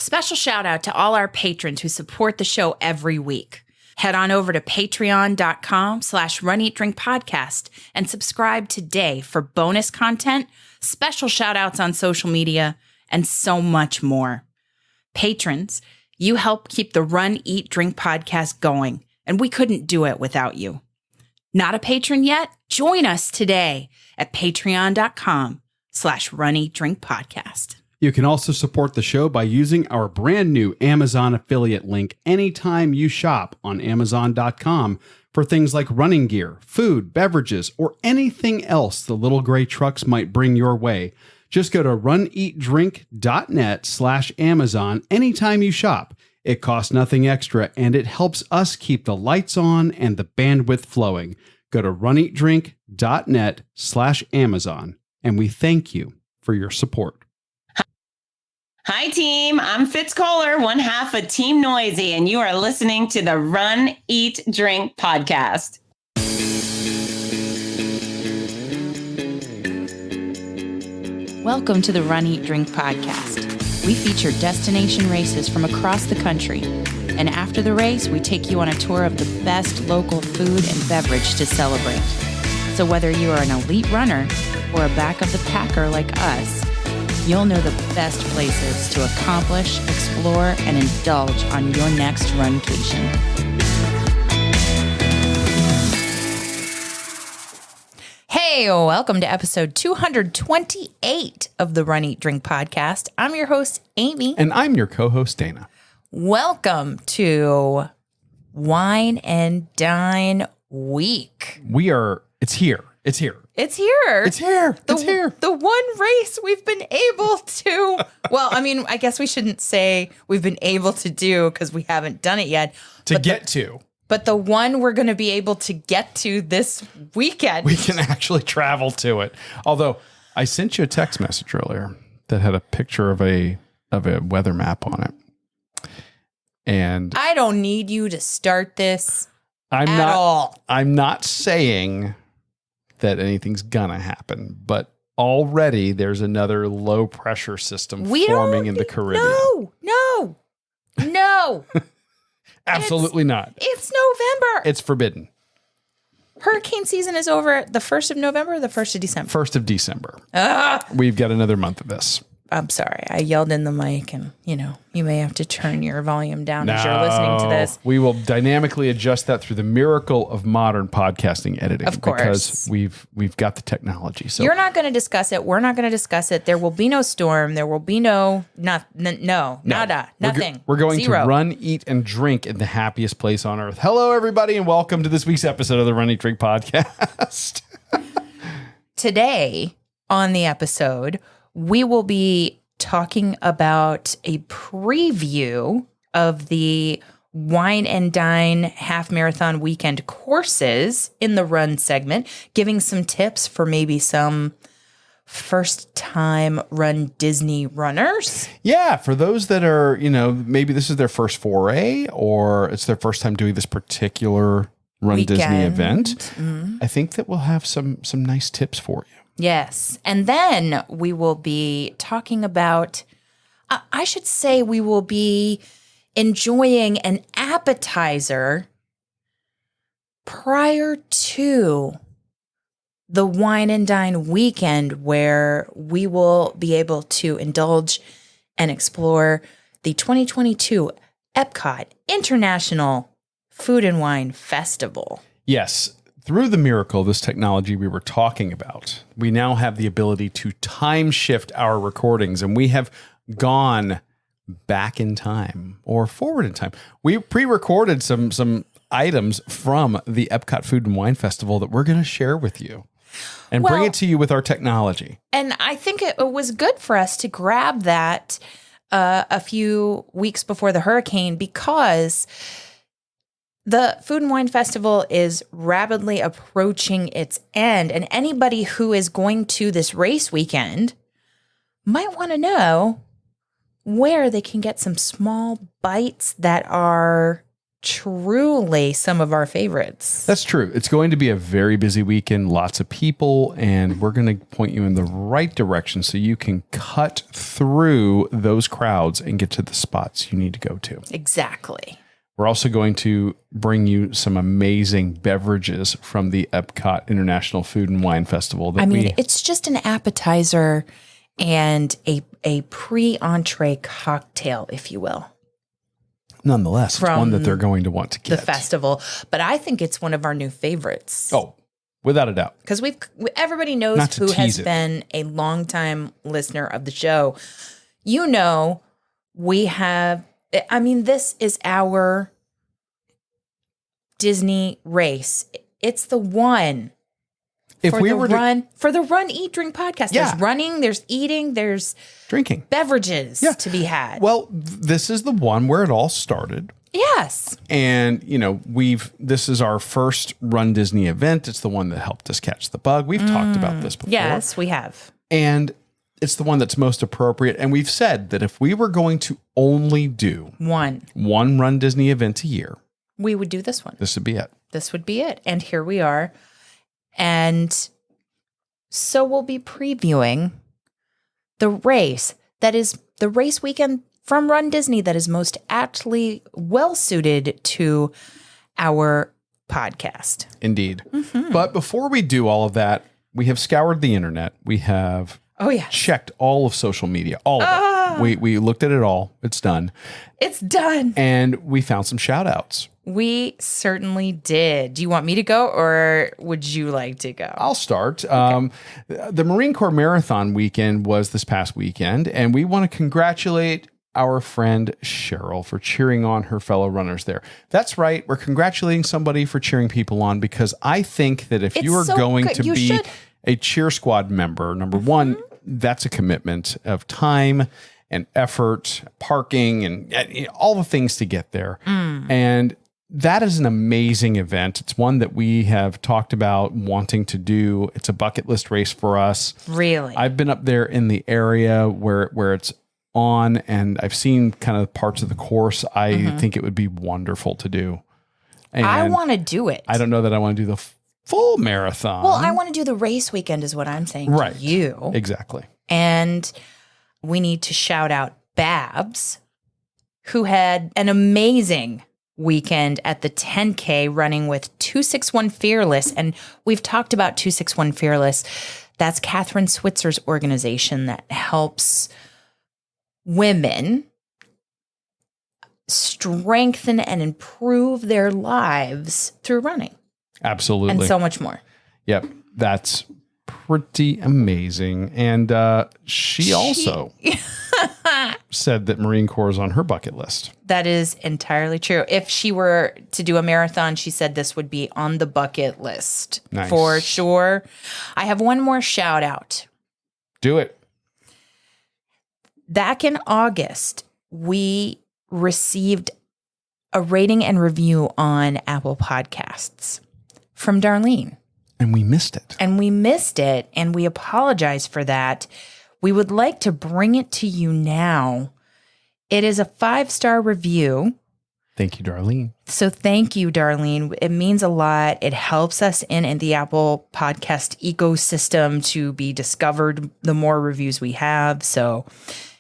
Special shout out to all our patrons who support the show every week. Head on over to patreon.com/runeatdrinkpodcast and subscribe today for bonus content, special shout outs on social media, and so much more. Patrons, you help keep the Run, Eat, Drink podcast going, and we couldn't do it without you. Not a patron yet? Join us today at patreon.com/runeatdrinkpodcast. You can also support the show by using our brand new Amazon affiliate link anytime you shop on Amazon.com for things like running gear, food, beverages, or anything else the little gray trucks might bring your way. Just go to runeatdrink.net/Amazon anytime you shop. It costs nothing extra, and it helps us keep the lights on and the bandwidth flowing. Go to runeatdrink.net/Amazon, and we thank you for your support. Hi, team. I'm Fitz Kohler, one half of Team Noisy, and you are listening to the Run, Eat, Drink podcast. Welcome to the Run, Eat, Drink podcast. We feature destination races from across the country. And after the race, we take you on a tour of the best local food and beverage to celebrate. So whether you are an elite runner or a back of the packer like us, you'll know the best places to accomplish, explore, and indulge on your next runcation. Hey, welcome to episode 228 of the Run, Eat, Drink podcast. I'm your host, Amy. And I'm your co-host, Dana. Welcome to Wine and Dine Week. It's here. It's here. It's here. The one race we've been able to, well, I mean, I guess we shouldn't say we've been able to do because we haven't done it yet. But the one we're going to be able to get to this weekend. We can actually travel to it. Although I sent you a text message earlier that had a picture of a weather map on it. And I don't need you to start this at all. I'm not saying that anything's gonna happen, but already there's another low pressure system forming in the Caribbean. No. Absolutely not. It's November. It's forbidden. Hurricane season is over the 1st of November or the 1st of December? 1st of December. We've got another month of this. I'm sorry. I yelled in the mic and, you may have to turn your volume down as you're listening to this. We will dynamically adjust that through the miracle of modern podcasting editing. Of course. Because we've got the technology. So you're not going to discuss it. We're not going to discuss it. There will be no storm. There will be nada, nothing. We're going Zero. to run, eat, and drink in the happiest place on earth. Hello, everybody, and welcome to this week's episode of the Run, Eat, Drink podcast. Today on the episode, we will be talking about a preview of the Wine and Dine half marathon weekend courses in the run segment, giving some tips for maybe some first time Run Disney runners. Yeah, for those that are, maybe this is their first foray or it's their first time doing this particular Run weekend. Disney event. Mm-hmm. I think that we'll have some nice tips for you. Yes. And then we will be talking about, I should say we will be enjoying an appetizer prior to the Wine and Dine weekend, where we will be able to indulge and explore the 2022 Epcot International Food and Wine Festival. Yes. Through the miracle of this technology we were talking about, we now have the ability to time shift our recordings, and we have gone back in time or forward in time. We pre-recorded some items from the Epcot Food and Wine Festival that we're going to share with you and bring it to you with our technology. And I think it was good for us to grab that a few weeks before the hurricane, because the Food and Wine Festival is rapidly approaching its end, and anybody who is going to this race weekend might want to know where they can get some small bites that are truly some of our favorites. That's true. It's going to be a very busy weekend, lots of people, and we're going to point you in the right direction so you can cut through those crowds and get to the spots you need to go to. Exactly. We're also going to bring you some amazing beverages from the Epcot International Food and Wine Festival. It's just an appetizer and a pre-entree cocktail, if you will. Nonetheless, it's one that they're going to want to get. The festival. But I think it's one of our new favorites. Oh, without a doubt. Because everybody knows who has been a longtime listener of the show. You know, we have, this is our Disney race. It's the one. For the Run, Eat, Drink podcast. Yeah. There's running, there's eating, there's drinking, beverages to be had. Well, this is the one where it all started. Yes. And, this is our first Run Disney event. It's the one that helped us catch the bug. We've talked about this before. Yes, we have. And it's the one that's most appropriate. And we've said that if we were going to only do one Run Disney event a year, we would do this one. This would be it. This would be it. And here we are. And so we'll be previewing the race that is the race weekend from Run Disney that is most aptly well suited to our podcast. Indeed. Mm-hmm. But before we do all of that, we have scoured the internet. We have checked all of social media, all of it. We looked at it all. It's done. It's done. And we found some shout outs. We certainly did. Do you want me to go or would you like to go? I'll start. Okay. The Marine Corps Marathon weekend was this past weekend, and we want to congratulate our friend Cheryl for cheering on her fellow runners there. That's right. We're congratulating somebody for cheering people on because I think that if you are going to be a cheer squad member, number one, that's a commitment of time and effort, parking, and all the things to get there. And that is an amazing event. It's one that we have talked about wanting to do. It's a bucket list race for us. Really? I've been up there in the area where it's on, and I've seen kind of parts of the course. I think it would be wonderful to do. And I want to do it. I don't know that I want to do the full marathon. Well, I want to do the race weekend is what I'm saying right. to you. Exactly. And we need to shout out Babs, who had an amazing weekend at the 10K running with 261 Fearless. And we've talked about 261 Fearless. That's Catherine Switzer's organization that helps women strengthen and improve their lives through running. Absolutely. And so much more. Yep. That's pretty amazing. And she also said that Marine Corps is on her bucket list. That is entirely true. If she were to do a marathon, she said this would be on the bucket list. Nice. For sure. I have one more shout out. Do it. Back in August, we received a rating and review on Apple Podcasts from Darlene. And we missed it. And we apologize for that. We would like to bring it to you now. It is a 5-star review. Thank you, Darlene. So thank you, Darlene. It means a lot. It helps us in the Apple podcast ecosystem to be discovered the more reviews we have. So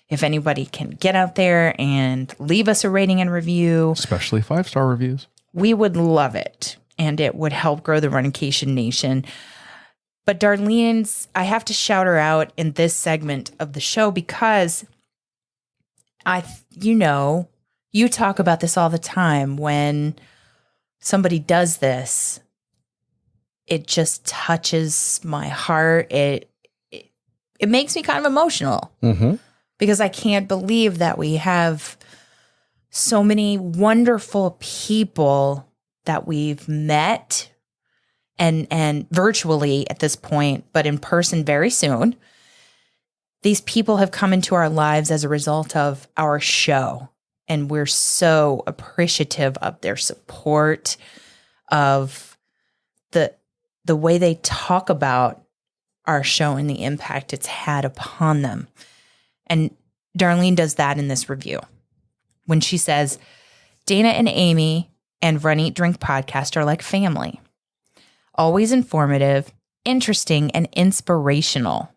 if anybody can get out there and leave us a rating and review, especially 5-star reviews, we would love it. And it would help grow the Runcation Nation. But Darlene's, I have to shout her out in this segment of the show because you talk about this all the time. When somebody does this, it just touches my heart. It makes me kind of emotional because I can't believe that we have so many wonderful people that we've met and virtually at this point, but in person very soon. These people have come into our lives as a result of our show, and we're so appreciative of their support, of the way they talk about our show and the impact it's had upon them. And Darlene does that in this review when she says, Dana and Amy and Run, Eat, Drink podcast are like family. Always informative, interesting, and inspirational.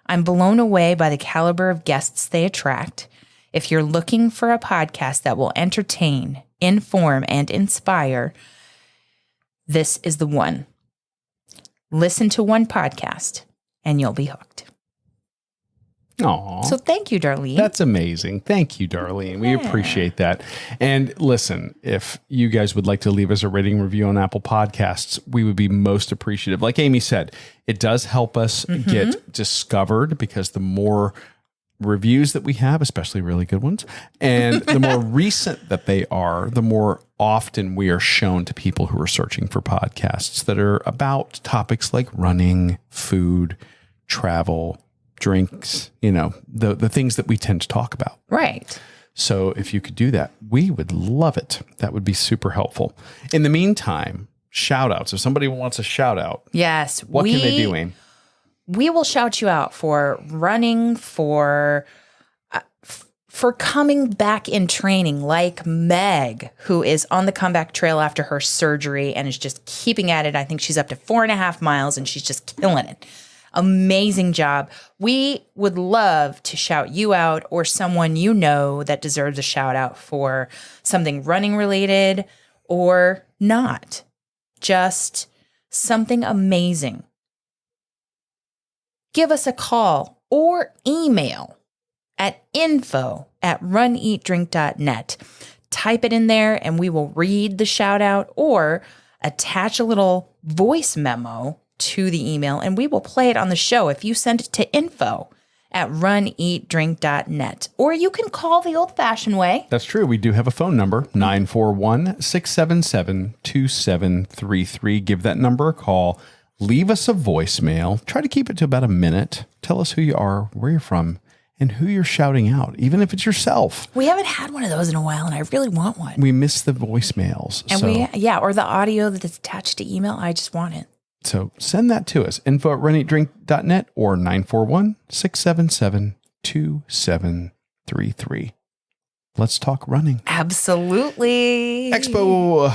I'm blown away by the caliber of guests they attract. If you're looking for a podcast that will entertain, inform, and inspire, this is the one. Listen to one podcast and you'll be hooked. Aw. So thank you, Darlene. That's amazing. Thank you, Darlene. We appreciate that. And listen, if you guys would like to leave us a rating review on Apple Podcasts, we would be most appreciative. Like Amy said, it does help us get discovered because the more reviews that we have, especially really good ones, and the more recent that they are, the more often we are shown to people who are searching for podcasts that are about topics like running, food, travel, drinks, the things that we tend to talk about. Right. So if you could do that, we would love it. That would be super helpful. In the meantime, shout outs. If somebody wants a shout out, yes, what can they do, Amy? We will shout you out for running, for coming back in training, like Meg, who is on the comeback trail after her surgery and is just keeping at it. I think she's up to 4.5 miles and she's just killing it. Amazing job. We would love to shout you out or someone you know that deserves a shout out for something running related or not. Just something amazing. Give us a call or email at info@runeatdrink.net. Type it in there and we will read the shout out or attach a little voice memo to the email and we will play it on the show if you send it to info@runeatdrink.net. Or you can call the old-fashioned way. That's true. We do have a phone number, 941-677-2733. Give that number a call. Leave us a voicemail. Try to keep it to about a minute. Tell us who you are, where you're from, and who you're shouting out, even if it's yourself. We haven't had one of those in a while, and I really want one. We miss the voicemails. And or the audio that's attached to email. I just want it. So send that to us, info@runeatdrink.net or 941-677-2733. Let's talk running. Absolutely. Expo.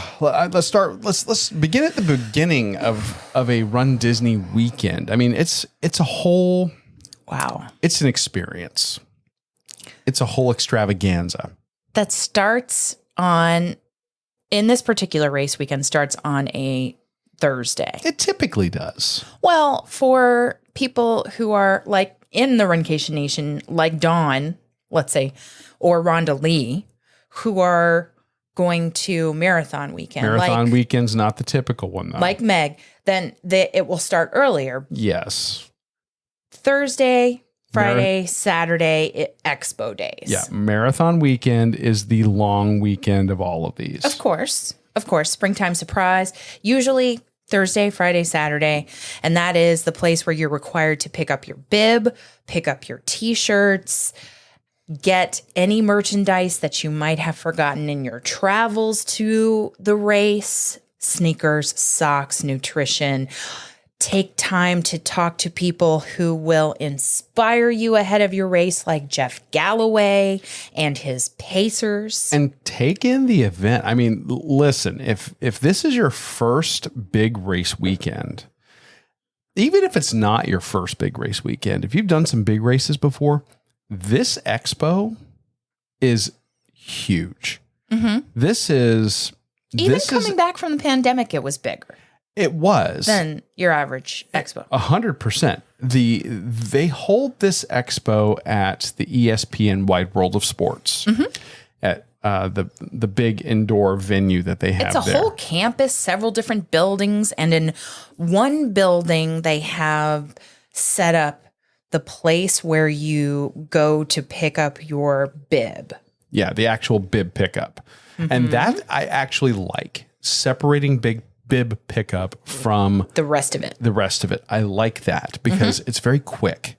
Let's begin at the beginning of a Run Disney weekend. I mean, it's a whole. Wow. It's an experience. It's a whole extravaganza. That starts in this particular race weekend starts on a Thursday. It typically does. Well, for people who are like in the Runcation Nation, like Dawn, let's say, or Rhonda Lee, who are going to marathon weekend. Marathon weekend's not the typical one, though. Like Meg, then it will start earlier. Yes. Thursday, Friday, Saturday, Expo days. Yeah, marathon weekend is the long weekend of all of these. Of course, springtime surprise. Usually Thursday, Friday, Saturday, and that is the place where you're required to pick up your bib, pick up your t-shirts, get any merchandise that you might have forgotten in your travels to the race, sneakers, socks, nutrition. Take time to talk to people who will inspire you ahead of your race, like Jeff Galloway and his Pacers. And take in the event. I mean, listen, if this is your first big race weekend, even if it's not your first big race weekend, if you've done some big races before, this expo is huge. Mm-hmm. This is... Even coming back from the pandemic, it was bigger. It was. Than your average expo. 100%. They hold this expo at the ESPN Wide World of Sports at the big indoor venue that they have. It's a whole campus, several different buildings, and in one building they have set up the place where you go to pick up your bib. Yeah, the actual bib pickup. Mm-hmm. And that I actually like, separating bib pickup from the rest of it. I like that because it's very quick.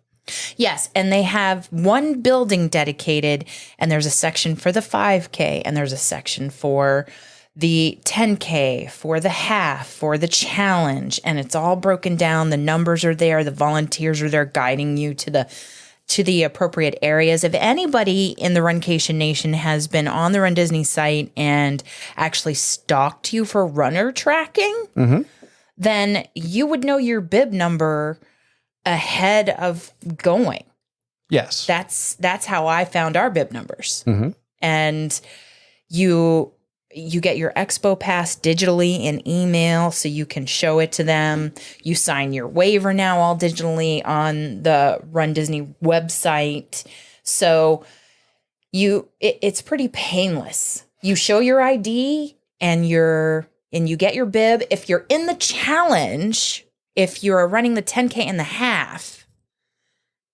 Yes, and they have one building dedicated, and there's a section for the 5K, and there's a section for the 10K, for the half, for the challenge, and it's all broken down. The numbers are there. The volunteers are there guiding you to the to the appropriate areas. If anybody in the Runcation Nation has been on the Run Disney site and actually stalked you for runner tracking, then you would know your bib number ahead of going. Yes. That's how I found our bib numbers. And you get your Expo Pass digitally in email so you can show it to them. You sign your waiver now all digitally on the Run Disney website. So it's pretty painless. You show your ID and you get your bib. If you're in the challenge, if you're running the 10K and the half,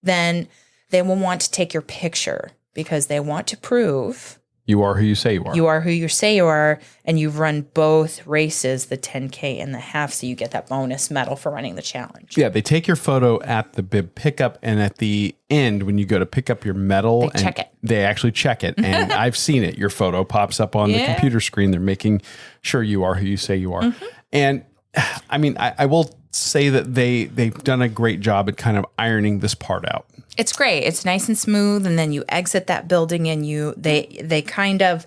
then they will want to take your picture because they want to prove you are who you say you are. You are who you say you are, and you've run both races, the 10K and the half, so you get that bonus medal for running the challenge. Yeah, they take your photo at the bib pickup, and at the end, when you go to pick up your medal, they actually check it. And I've seen it. Your photo pops up on the computer screen. They're making sure you are who you say you are. And I mean, I will say that they've done a great job at kind of ironing this part out. It's great. It's nice and smooth, and then you exit that building, and they kind of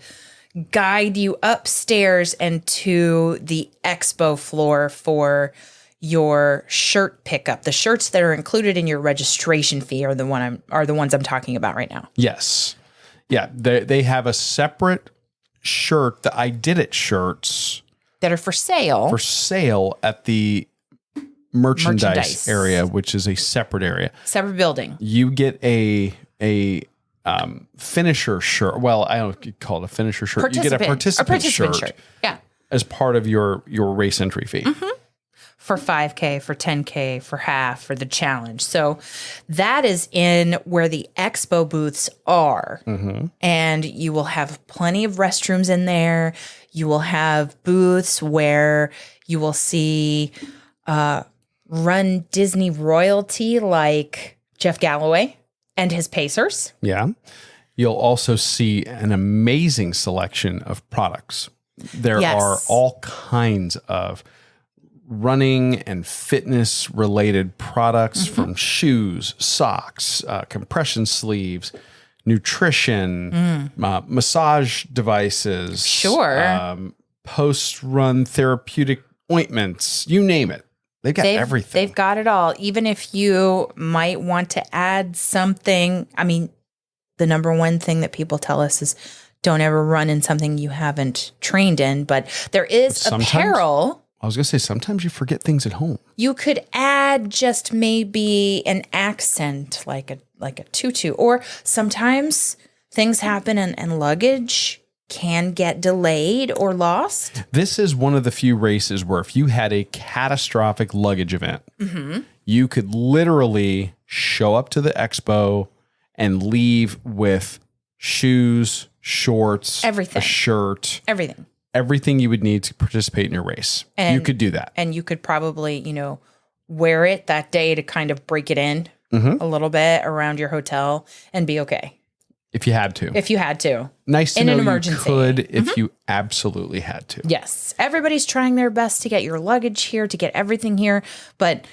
guide you upstairs and to the expo floor for your shirt pickup. The shirts that are included in your registration fee are the ones I'm talking about right now. Yes, yeah. They have a separate shirt, the I Did It shirts that are for sale at the merchandise area, which is a separate area, separate building. You get a finisher shirt. Well, I don't know if you call it a finisher shirt. You get a participant shirt. Yeah, as part of your race entry fee. For 5K, for 10K, for half, for the challenge. So that is in where the expo booths are. And you will have plenty of restrooms in there. You will have booths where you will see Run Disney royalty like Jeff Galloway and his Pacers. Yeah. You'll also see an amazing selection of products. There are all kinds of running and fitness related products from shoes, socks, compression sleeves, nutrition, massage devices, post-run therapeutic ointments, you name it. They've got everything. They've got it all. Even if you might want to add something, I mean, the number one thing that people tell us is don't ever run in something you haven't trained in, but there is apparel. I was going to say, sometimes you forget things at home. You could add just maybe an accent like a tutu, or sometimes things happen and luggage can get delayed or lost. This is one of the few races where if you had a catastrophic luggage event, you could literally show up to the expo and leave with shoes, shorts, everything, a shirt, everything you would need to participate in your race. And you could do that. And you could probably, wear it that day to kind of break it in a little bit around your hotel and be okay. If you had to. Nice to know an emergency. You could if you absolutely had to. Yes. Everybody's trying their best to get your luggage here, to get everything here. But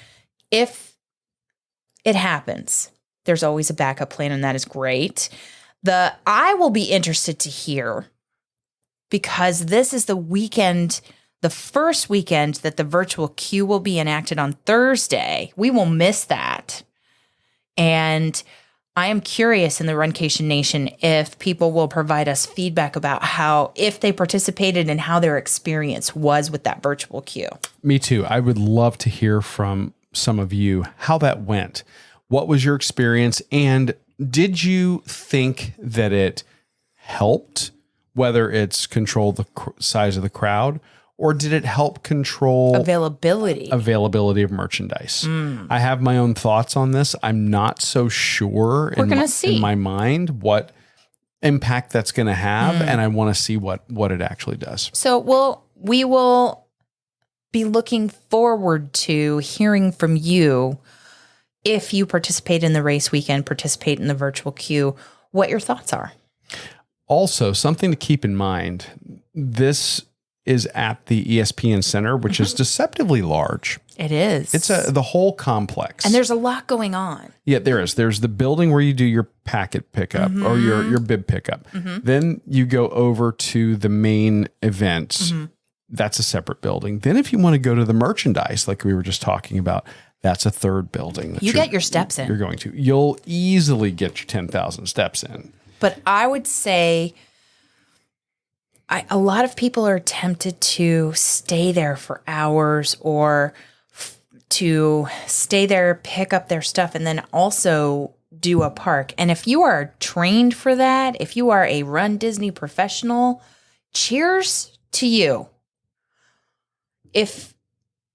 if it happens, there's always a backup plan, and that is great. I will be interested to hear, because this is the weekend, the first weekend that the virtual queue will be enacted on Thursday. We will miss that. And I am curious in the Runcation Nation if people will provide us feedback about if they participated and how their experience was with that virtual queue. Me too. I would love to hear from some of you how that went. What was your experience? And did you think that it helped, whether it's control the size of the crowd, or did it help control availability of merchandise? I have my own thoughts on this. I'm not so sure in my mind what impact that's going to have, and I want to see what it actually does. So we will be looking forward to hearing from you if you participate in the race weekend, participate in the virtual queue, what your thoughts are. Also, something to keep in mind, this is at the ESPN Center, which is deceptively large. It is. It's the whole complex. And there's a lot going on. Yeah, there is. There's the building where you do your packet pickup or your bib pickup. Then you go over to the main event. That's a separate building. Then if you want to go to the merchandise, like we were just talking about, that's a third building. You get your steps in. You're going to. You'll easily get your 10,000 steps in. But I would say a lot of people are tempted to stay there for hours or to stay there, pick up their stuff, and then also do a park. And if you are trained for that, if you are a Run Disney professional, cheers to you. If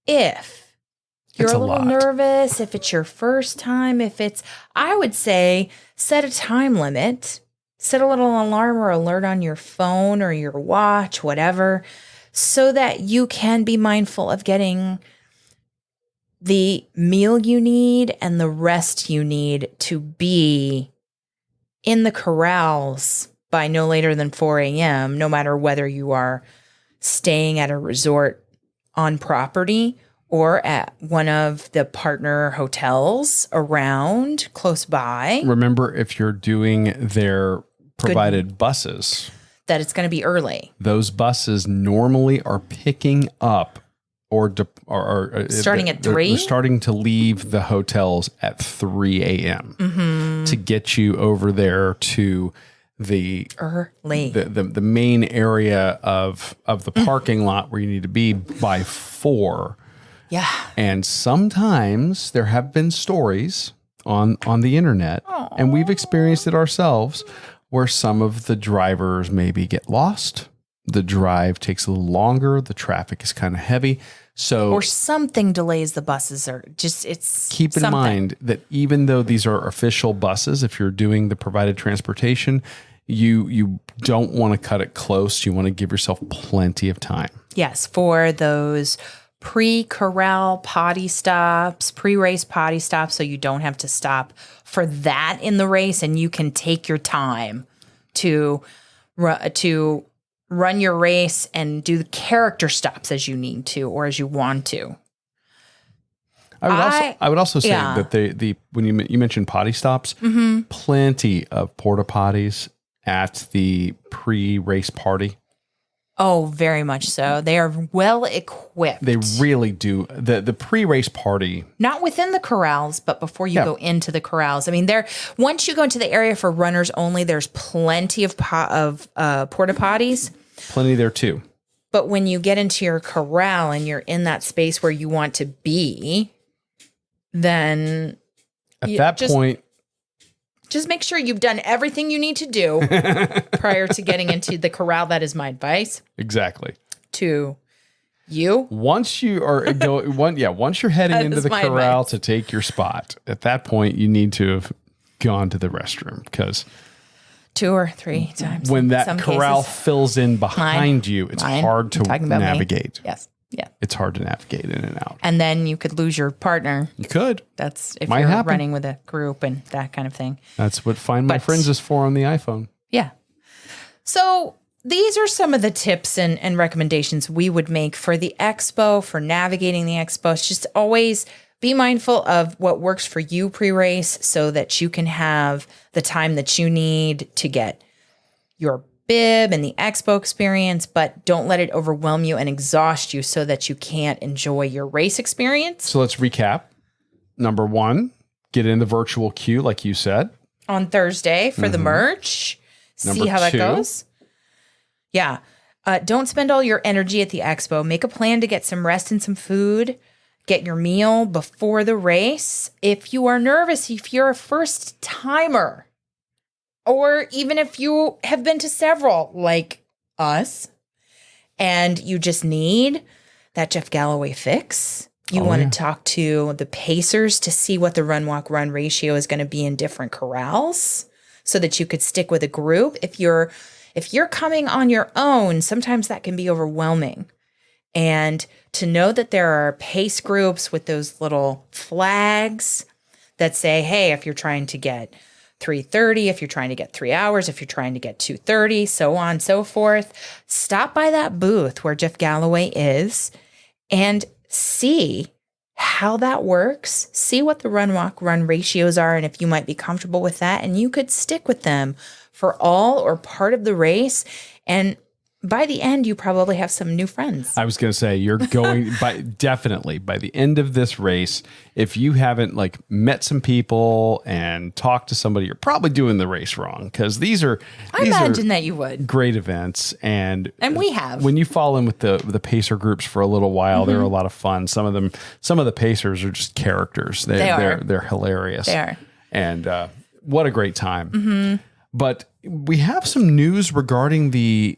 you're It's a a little lot. nervous, if it's your first time, I would say set a time limit, set a little alarm or alert on your phone or your watch, whatever, so that you can be mindful of getting the meal you need and the rest you need to be in the corrals by no later than 4 a.m., no matter whether you are staying at a resort on property or at one of the partner hotels around close by. Remember, if you're doing their provided buses, that it's going to be early. those buses normally are picking up or Starting at they're 3? starting to leave the hotels at 3 a.m. to get you over there to the Early. the main area of the parking lot where you need to be by 4. Yeah. And sometimes there have been stories on the internet, and we've experienced it ourselves, where some of the drivers maybe get lost. The drive takes a little longer. The traffic is kind of heavy. So Or something delays the buses, or just it's keep in something. mind that even though these are official buses, if you're doing the provided transportation, you don't want to cut it close. You want to give yourself plenty of time. Yes, for those pre-corral potty stops, pre-race potty stops, so you don't have to stop for that in the race, and you can take your time to run your race and do the character stops as you need to or as you want to. I would also say yeah. that the when you mentioned potty stops, plenty of porta potties at the pre-race party. Oh, very much so. They are well equipped. They really do. The pre-race party. Not within the corrals, but before you go into the corrals. I mean, once you go into the area for runners only, there's plenty of porta potties. Plenty there too. But when you get into your corral and you're in that space where you want to be, then At that point, just make sure you've done everything you need to do prior to getting into the corral. That is my advice exactly. to you. Once you are once you're heading into is the my corral advice. to take your spot, at that point you need to have gone to the restroom, because 2 or 3 times. when in that some corral cases. fills in behind you, it's Mine. hard to I'm talking about me. navigate. Yes. Yeah. It's hard to navigate in and out. And then you could lose your partner. You could. That's if Might you're happen. running with a group and that kind of thing. That's what Find My But- Friends is for on the iPhone. Yeah. So these are some of the tips and recommendations we would make for the expo, for navigating the expo. It's just always be mindful of what works for you pre-race so that you can have the time that you need to get your bib and the expo experience, but don't let it overwhelm you and exhaust you so that you can't enjoy your race experience. So let's recap. Number 1, get in the virtual queue, like you said. On Thursday for the merch. See Number how that 2. goes. Yeah. Don't spend all your energy at the expo. Make a plan to get some rest and some food. Get your meal before the race. If you are nervous, if you're a first timer, or even if you have been to several like us, and you just need that Jeff Galloway fix, you want to talk to the pacers to see what the run, walk, run ratio is going to be in different corrals so that you could stick with a group. If you're coming on your own, sometimes that can be overwhelming. And to know that there are pace groups with those little flags that say, hey, if you're trying to get 3:30, if you're trying to get 3 hours, if you're trying to get 2:30, so on and so forth, stop by that booth where Jeff Galloway is and see how that works, see what the run, walk, run ratios are, and if you might be comfortable with that. And you could stick with them for all or part of the race. And by the end, you probably have some new friends. I was going to say, you're going definitely by the end of this race, if you haven't like met some people and talked to somebody, you're probably doing the race wrong, because these are that you would. Great events. And we have. When you fall in with the pacer groups for a little while, they're a lot of fun. Some of the pacers are just characters. They're hilarious. They are. And what a great time. But we have some news regarding the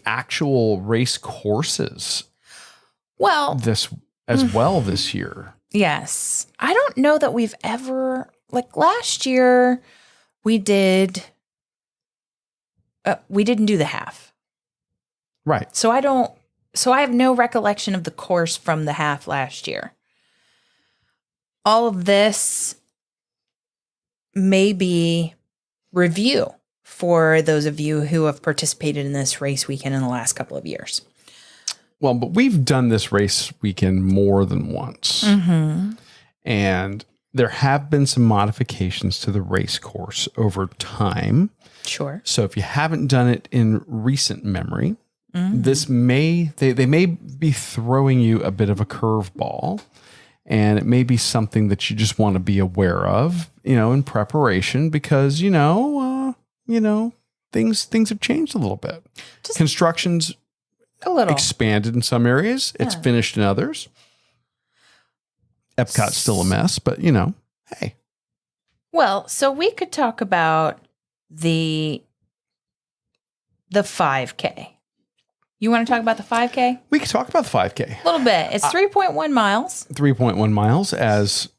actual race courses. Well, this year. Yes. I don't know that we've ever, like last year we didn't do the half. Right. So I have no recollection of the course from the half last year. All of this may be review for those of you who have participated in this race weekend in the last couple of years. Well, but we've done this race weekend more than once. And there have been some modifications to the race course over time. Sure. So if you haven't done it in recent memory, they may be throwing you a bit of a curveball, and it may be something that you just want to be aware of, in preparation, because, things have changed a little bit. Construction's a little expanded in some areas. It's finished in others. Epcot's still a mess, but hey. Well, so we could talk about the 5K. You want to talk about the 5K? We could talk about the 5K. A little bit. It's 3.1 miles. 3.1 miles, as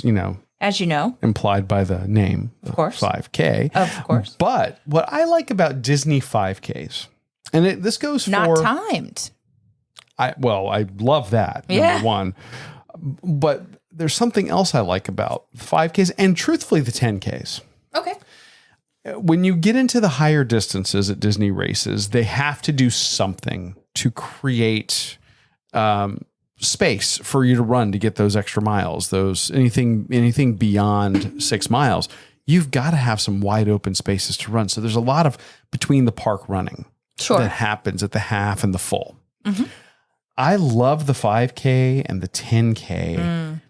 you know. As you know. Implied by the name. Of course. 5K. Of course. But what I like about Disney 5Ks, and this goes for... Not timed. I love that, number one. But there's something else I like about 5Ks, and truthfully, the 10Ks. Okay. When you get into the higher distances at Disney races, they have to do something to create space for you to run to get those extra miles. Anything beyond 6 miles, you've got to have some wide open spaces to run. So there's a lot of between the park running that happens at the half and the full. I love the 5K and the 10K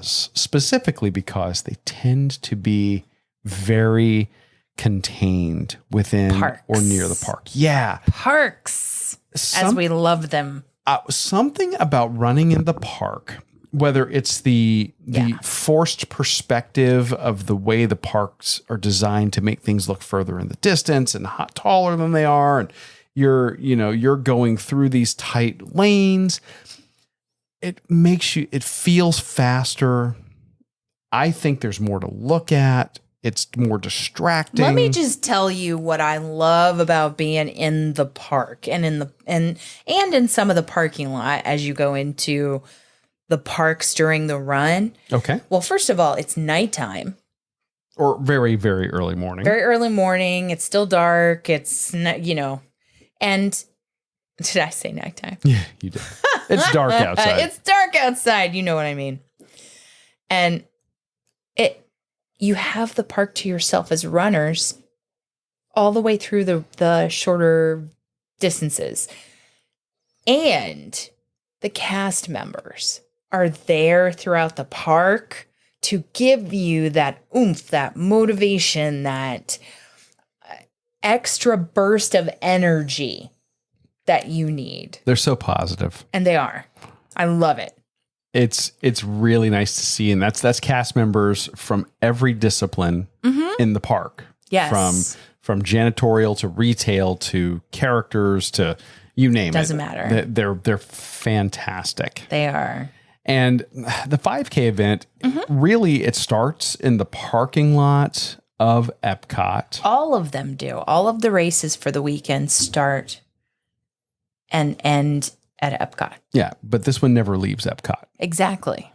specifically because they tend to be very contained within parks. Or near the park. Yeah. Parks, as we love them. Something about running in the park, whether it's the forced perspective of the way the parks are designed to make things look further in the distance and taller than they are, and you're going through these tight lanes. It feels faster. I think there's more to look at. It's more distracting. Let me just tell you what I love about being in the park and in some of the parking lot as you go into the parks during the run. Okay. Well, first of all, it's nighttime. Or very, very early morning. Very early morning. It's still dark. It's, and did I say nighttime? Yeah, you did. It's dark outside. It's dark outside. You know what I mean? And you have the park to yourself as runners all the way through the shorter distances. And the cast members are there throughout the park to give you that oomph, that motivation, that extra burst of energy that you need. They're so positive. And they are. I love it. It's really nice to see, and that's cast members from every discipline in the park. Yes, from janitorial to retail to characters to you name it. Doesn't matter. They're fantastic. They are. And the 5K event really it starts in the parking lot of Epcot. All of them do. All of the races for the weekend start and end at Epcot. Yeah, but this one never leaves Epcot. Exactly.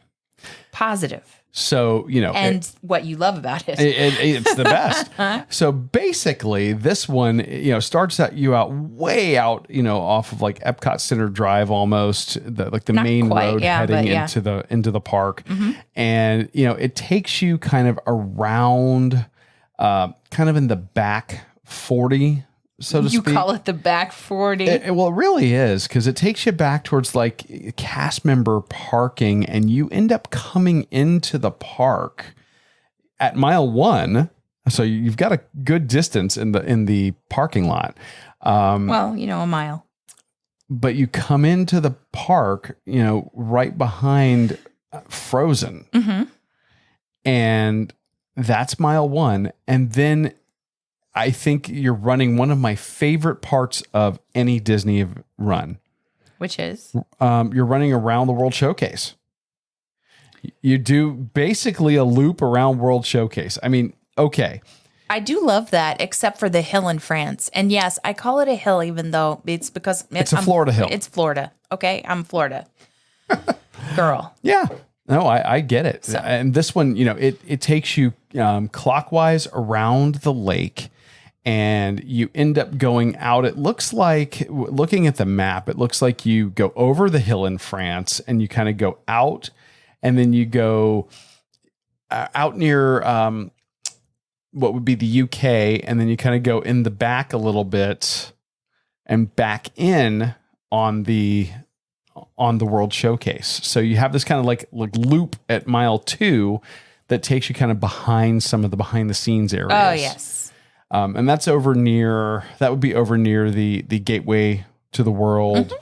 Positive. So, And what you love about it. it's the best. So basically, this one, starts you out way out, off of like Epcot Center Drive, almost the Not main quite, road yeah, heading but yeah. into the park, and it takes you kind of around, kind of in the back 40. So to You speak. call it the back 40. Well, it really is, because it takes you back towards like cast member parking, and you end up coming into the park at mile 1. So you've got a good distance in the parking lot. a mile. But you come into the park, right behind Frozen. And that's mile 1. And then I think you're running one of my favorite parts of any Disney run. Which is? You're running around the World Showcase. You do basically a loop around World Showcase. I mean, okay. I do love that, except for the hill in France. And yes, I call it a hill, even though it's because it's a Florida hill. It's Florida. Okay. I'm Florida. Girl. Yeah. No, I get it. So. And this one, it takes you clockwise around the lake, and you end up going out. It looks like, looking at the map, it looks like you go over the hill in France, and you kind of go out, and then you go out near what would be the UK, and then you kind of go in the back a little bit and back in on the World Showcase. So you have this kind of like loop at mile 2 that takes you kind of behind some of the behind the scenes areas. Oh, yes. And that would be over near the gateway to the world,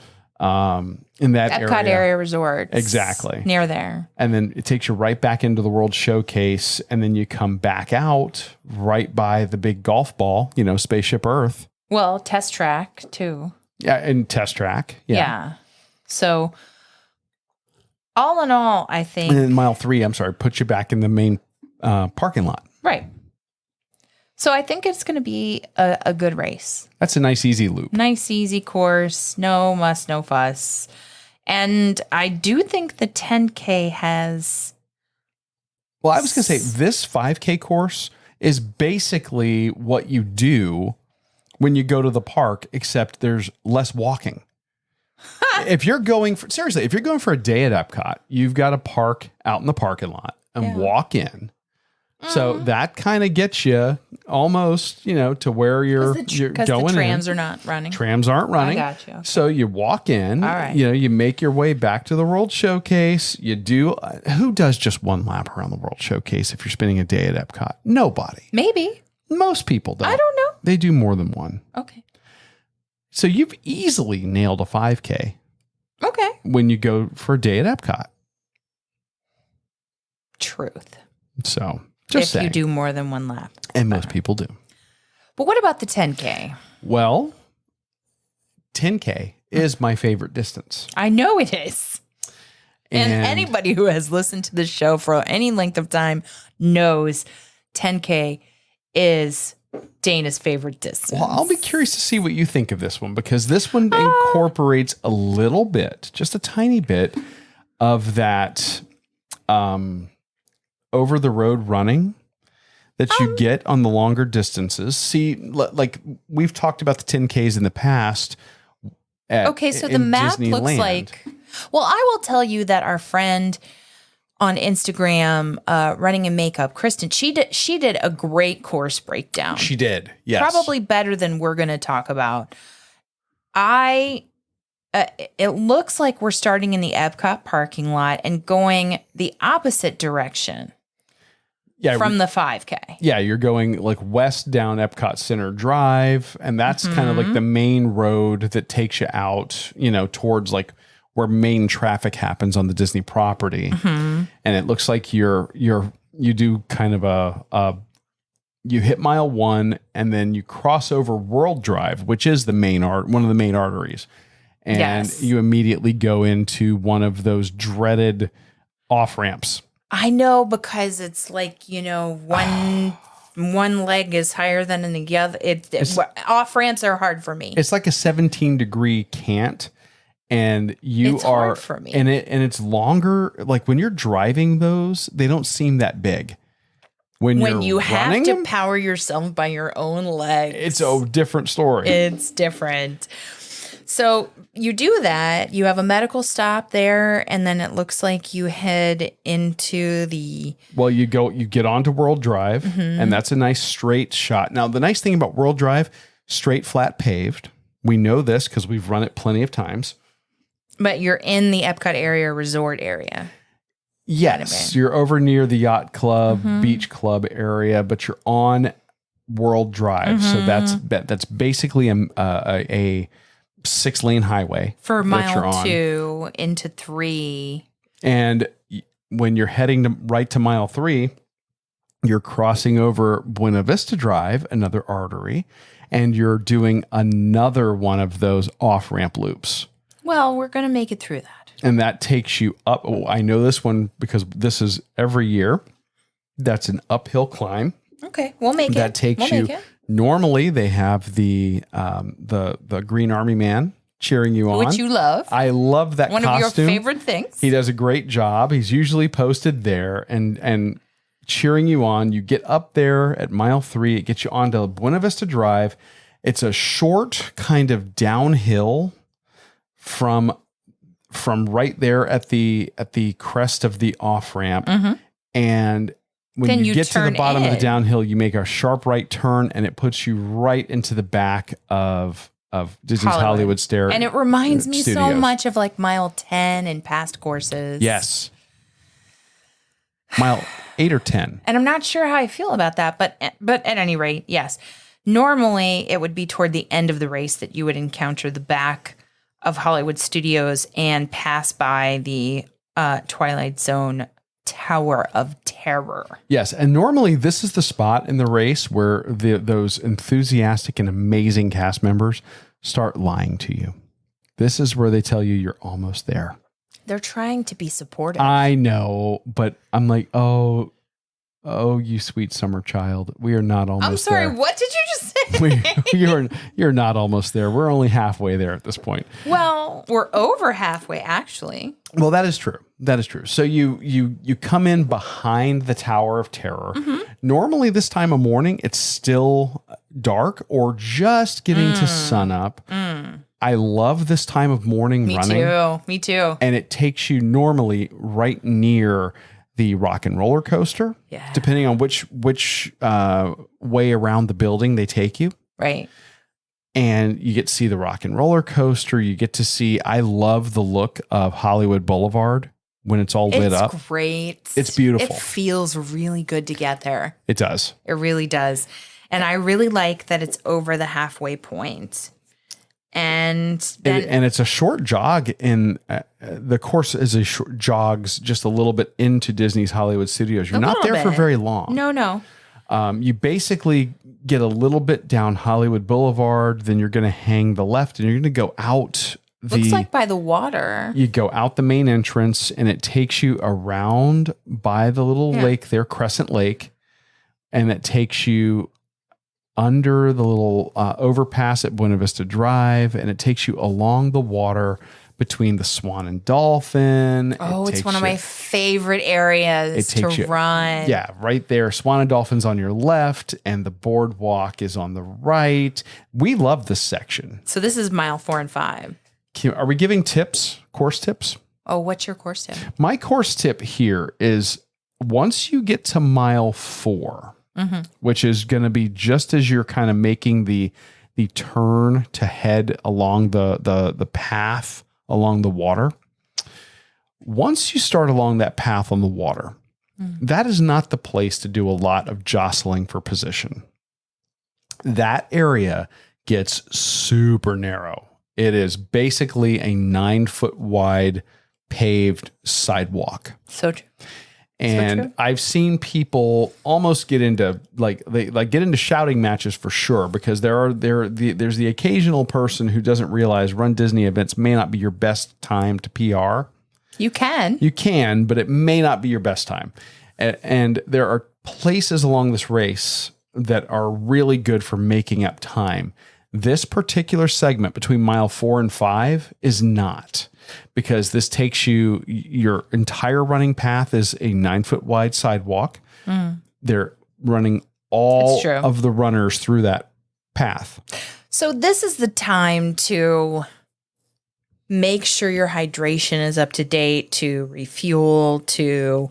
in that Epcot area resort. Exactly. Near there. And then it takes you right back into the World Showcase, and then you come back out right by the big golf ball, Spaceship Earth. Well, test track too. Yeah, and test track. Yeah. So all in all, I think. And then mile 3, puts you back in the main parking lot. Right. So I think it's going to be a good race. That's a nice, easy loop. Nice, easy course. No muss, no fuss. And I do think the 10K has. Well, I was going to say this 5K course is basically what you do when you go to the park, except there's less walking. If you're going for a day at Epcot, you've got to park out in the parking lot and walk in. So that kind of gets you almost, to where you're going. Because the trams are not running. Trams aren't running. I got you. Okay. So you walk in. All right. You make your way back to the World Showcase. You do. Who does just one lap around the World Showcase if you're spending a day at Epcot? Nobody. Maybe. Most people don't. I don't know. They do more than one. Okay. So you've easily nailed a 5K. Okay. When you go for a day at Epcot. Truth. So just saying. You do more than one lap. And most people do. But what about the 10K? Well, 10K is my favorite distance. I know it is. And anybody who has listened to this show for any length of time knows 10K is Dana's favorite distance. Well, I'll be curious to see what you think of this one, because this one incorporates a little bit, just a tiny bit, of that over the road running that you get on the longer distances. See, like we've talked about the 10Ks in the past. So the map looks like. Well, I will tell you that our friend on Instagram, Running in Makeup, Kristen, she did a great course breakdown. She did, yes. Probably better than we're going to talk about. It looks like we're starting in the Epcot parking lot and going the opposite direction from the 5K. Yeah, you're going like west down Epcot Center Drive, and that's kind of like the main road that takes you out, towards like where main traffic happens on the Disney property. And it looks like you do kind of you hit mile 1, and then you cross over World Drive, which is one of the main arteries. And you immediately go into one of those dreaded off ramps. I know, because it's like, one leg is higher than the other. Off ramps are hard for me. It's like a 17-degree cant. and you It's are hard for me. and it's longer. Like when you're driving those, they don't seem that big. When When you're you have running to them, power yourself by your own legs. it's a different story. It's different. So you do that. You have a medical stop there, and then it looks like you head into the. Well, you get onto World Drive, and that's a nice straight shot. Now, the nice thing about World Drive, straight, flat, paved. We know this because we've run it plenty of times. But you're in the Epcot area resort area. Yes, you're over near the yacht club, beach club area, but you're on World Drive. So that's basically a 6-lane highway For that you're mile on. 2 into 3. And when you're heading right to mile 3, you're crossing over Buena Vista Drive, another artery, and you're doing another one of those off-ramp loops. Well, we're going to make it through that. And that takes you up. Oh, I know this one because this is every year. That's an uphill climb. Okay, we'll make it. That takes We'll you. make it. Normally, they have the Green Army Man cheering you on, Which you love. I love that One costume. of your favorite things. He does a great job. He's usually posted there and cheering you on. You get up there at mile 3. It gets you onto Buena Vista Drive. It's a short kind of downhill from right there at the crest of the off ramp, and when Then you you get to the turn bottom of the in. downhill, you make a sharp right turn, and it puts you right into the back of Disney's Hollywood Stair. And it reminds me so Studios. much of like mile 10 and past courses. Yes, mile 8 or 10. And I'm not sure how I feel about that, but at any rate, yes. Normally, it would be toward the end of the race that you would encounter the back of Hollywood Studios and pass by the Twilight Zone Tower of Terror. Yes, and normally this is the spot in the race where those enthusiastic and amazing cast members start lying to you. This is where they tell you you're almost there. They're trying to be supportive. I know, but I'm like, oh, you sweet summer child. We are not almost there. I'm sorry, what did you just say? You're not almost there. We're only halfway there at this point. Well, we're over halfway, actually. Well, that is true. That is true. So you come in behind the Tower of Terror. Normally this time of morning, it's still dark or just getting to sun up. I love this time of morning running. Me too. And it takes you normally right near the Rock and Roller Coaster, depending on which way around the building they take you. Right. And you get to see the Rock and Roller Coaster. You get to see, I love the look of Hollywood Boulevard when it's all lit up. It's great. It's beautiful. It feels really good to get there. It does. It really does. And I really like that it's over the halfway point. And then And it's a short jog in the course is a short jogs just a little bit into Disney's Hollywood Studios. You're not there for very long. No. You basically get a little bit down Hollywood Boulevard, then you're going to hang the left and you're going to go out looks like by the water. You go out the main entrance and it takes you around by the little lake there, Crescent Lake, and it takes you under the little overpass at Buena Vista Drive, and it takes you along the water between the Swan and Dolphin. Oh, it's one of my favorite areas to run. Yeah, right there. Swan and Dolphin's on your left, and the boardwalk is on the right. We love this section. So this is mile 4 and 5. Are we giving tips, course tips? Oh, what's your course tip? My course tip here is once you get to mile 4, which is going to be just as you're kind of making the turn to head along the path along the water. Once you start along that path on the water, that is not the place to do a lot of jostling for position. That area gets super narrow. It is basically a 9-foot wide paved sidewalk. So true. And I've seen people almost get into get into shouting matches for sure, because there's the occasional person who doesn't realize Run Disney events may not be your best time to PR. You can, but it may not be your best time. And there are places along this race that are really good for making up time. This particular segment between mile 4 and 5 is not, because this takes you, your entire running path is a 9-foot wide sidewalk. They're running all of the runners through that path. So this is the time to make sure your hydration is up to date, to refuel, to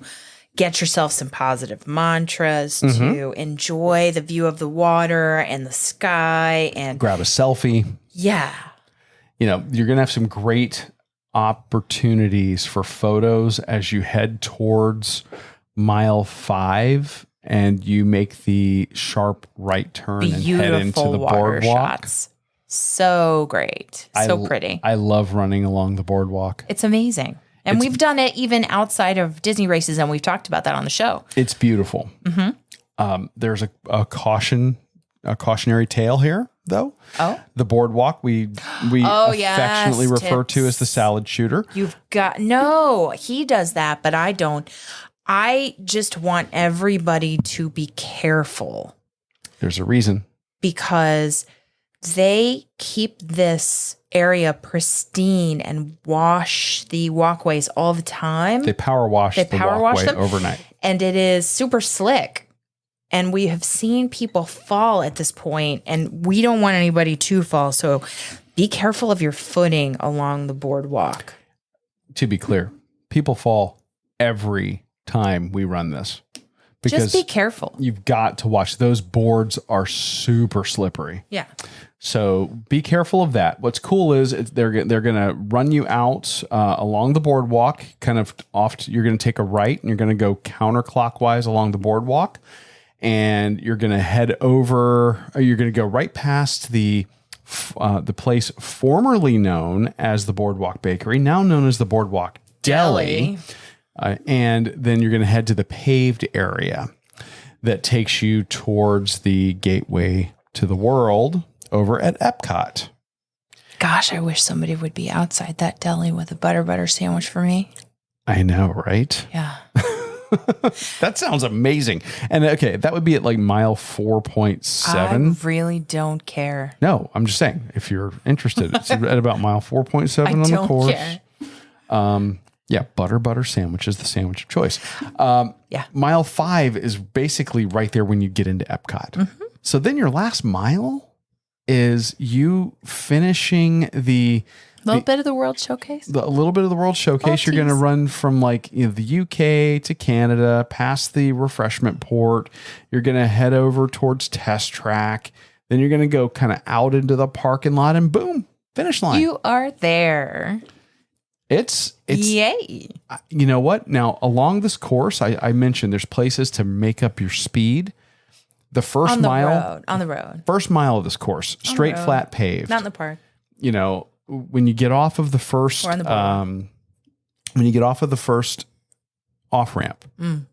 get yourself some positive mantras, to enjoy the view of the water and the sky, and grab a selfie. Yeah. You know, you're going to have some great opportunities for photos as you head towards mile 5 and you make the sharp right turn and head into the boardwalk. Shots. So great. So pretty. I love running along the boardwalk. It's amazing. And we've done it even outside of Disney races, and we've talked about that on the show. It's beautiful. There's a cautionary tale here, though. Oh, the boardwalk we affectionately refer to as the salad shooter. He does that, but I don't. I just want everybody to be careful. There's a reason. Because they keep this area pristine and wash the walkways all the time. They power wash the walkway overnight. And it is super slick. And we have seen people fall at this point, and we don't want anybody to fall. So be careful of your footing along the boardwalk. To be clear, people fall every time we run this. Because just be careful. You've got to watch. Those boards are super slippery. Yeah. So be careful of that. What's cool is they're going to run you out along the boardwalk, kind of off. You're going to take a right and you're going to go counterclockwise along the boardwalk, and you're going to head over. You're going to go right past the place formerly known as the Boardwalk Bakery, now known as the Boardwalk Deli. And then you're going to head to the paved area that takes you towards the gateway to the world over at Epcot. Gosh, I wish somebody would be outside that deli with a butter sandwich for me. I know, right? Yeah. That sounds amazing. And okay, that would be at like mile 4.7. I really don't care. No, I'm just saying, if you're interested, it's at about mile 4.7 on the course. Care. Yeah, butter sandwich is the sandwich of choice. Mile 5 is basically right there when you get into Epcot. So then your last mile is you finishing a little bit of the World Showcase. You're going to run from the UK to Canada, past the refreshment port. You're going to head over towards Test Track. Then you're going to go kind of out into the parking lot, and boom, finish line. You are there. It's yay. You know what? Now, along this course, I mentioned there's places to make up your speed. The first mile on the road. First mile of this course, straight, flat, paved. Not in the park. You know, when you get off of the first, when you get off of the first off ramp,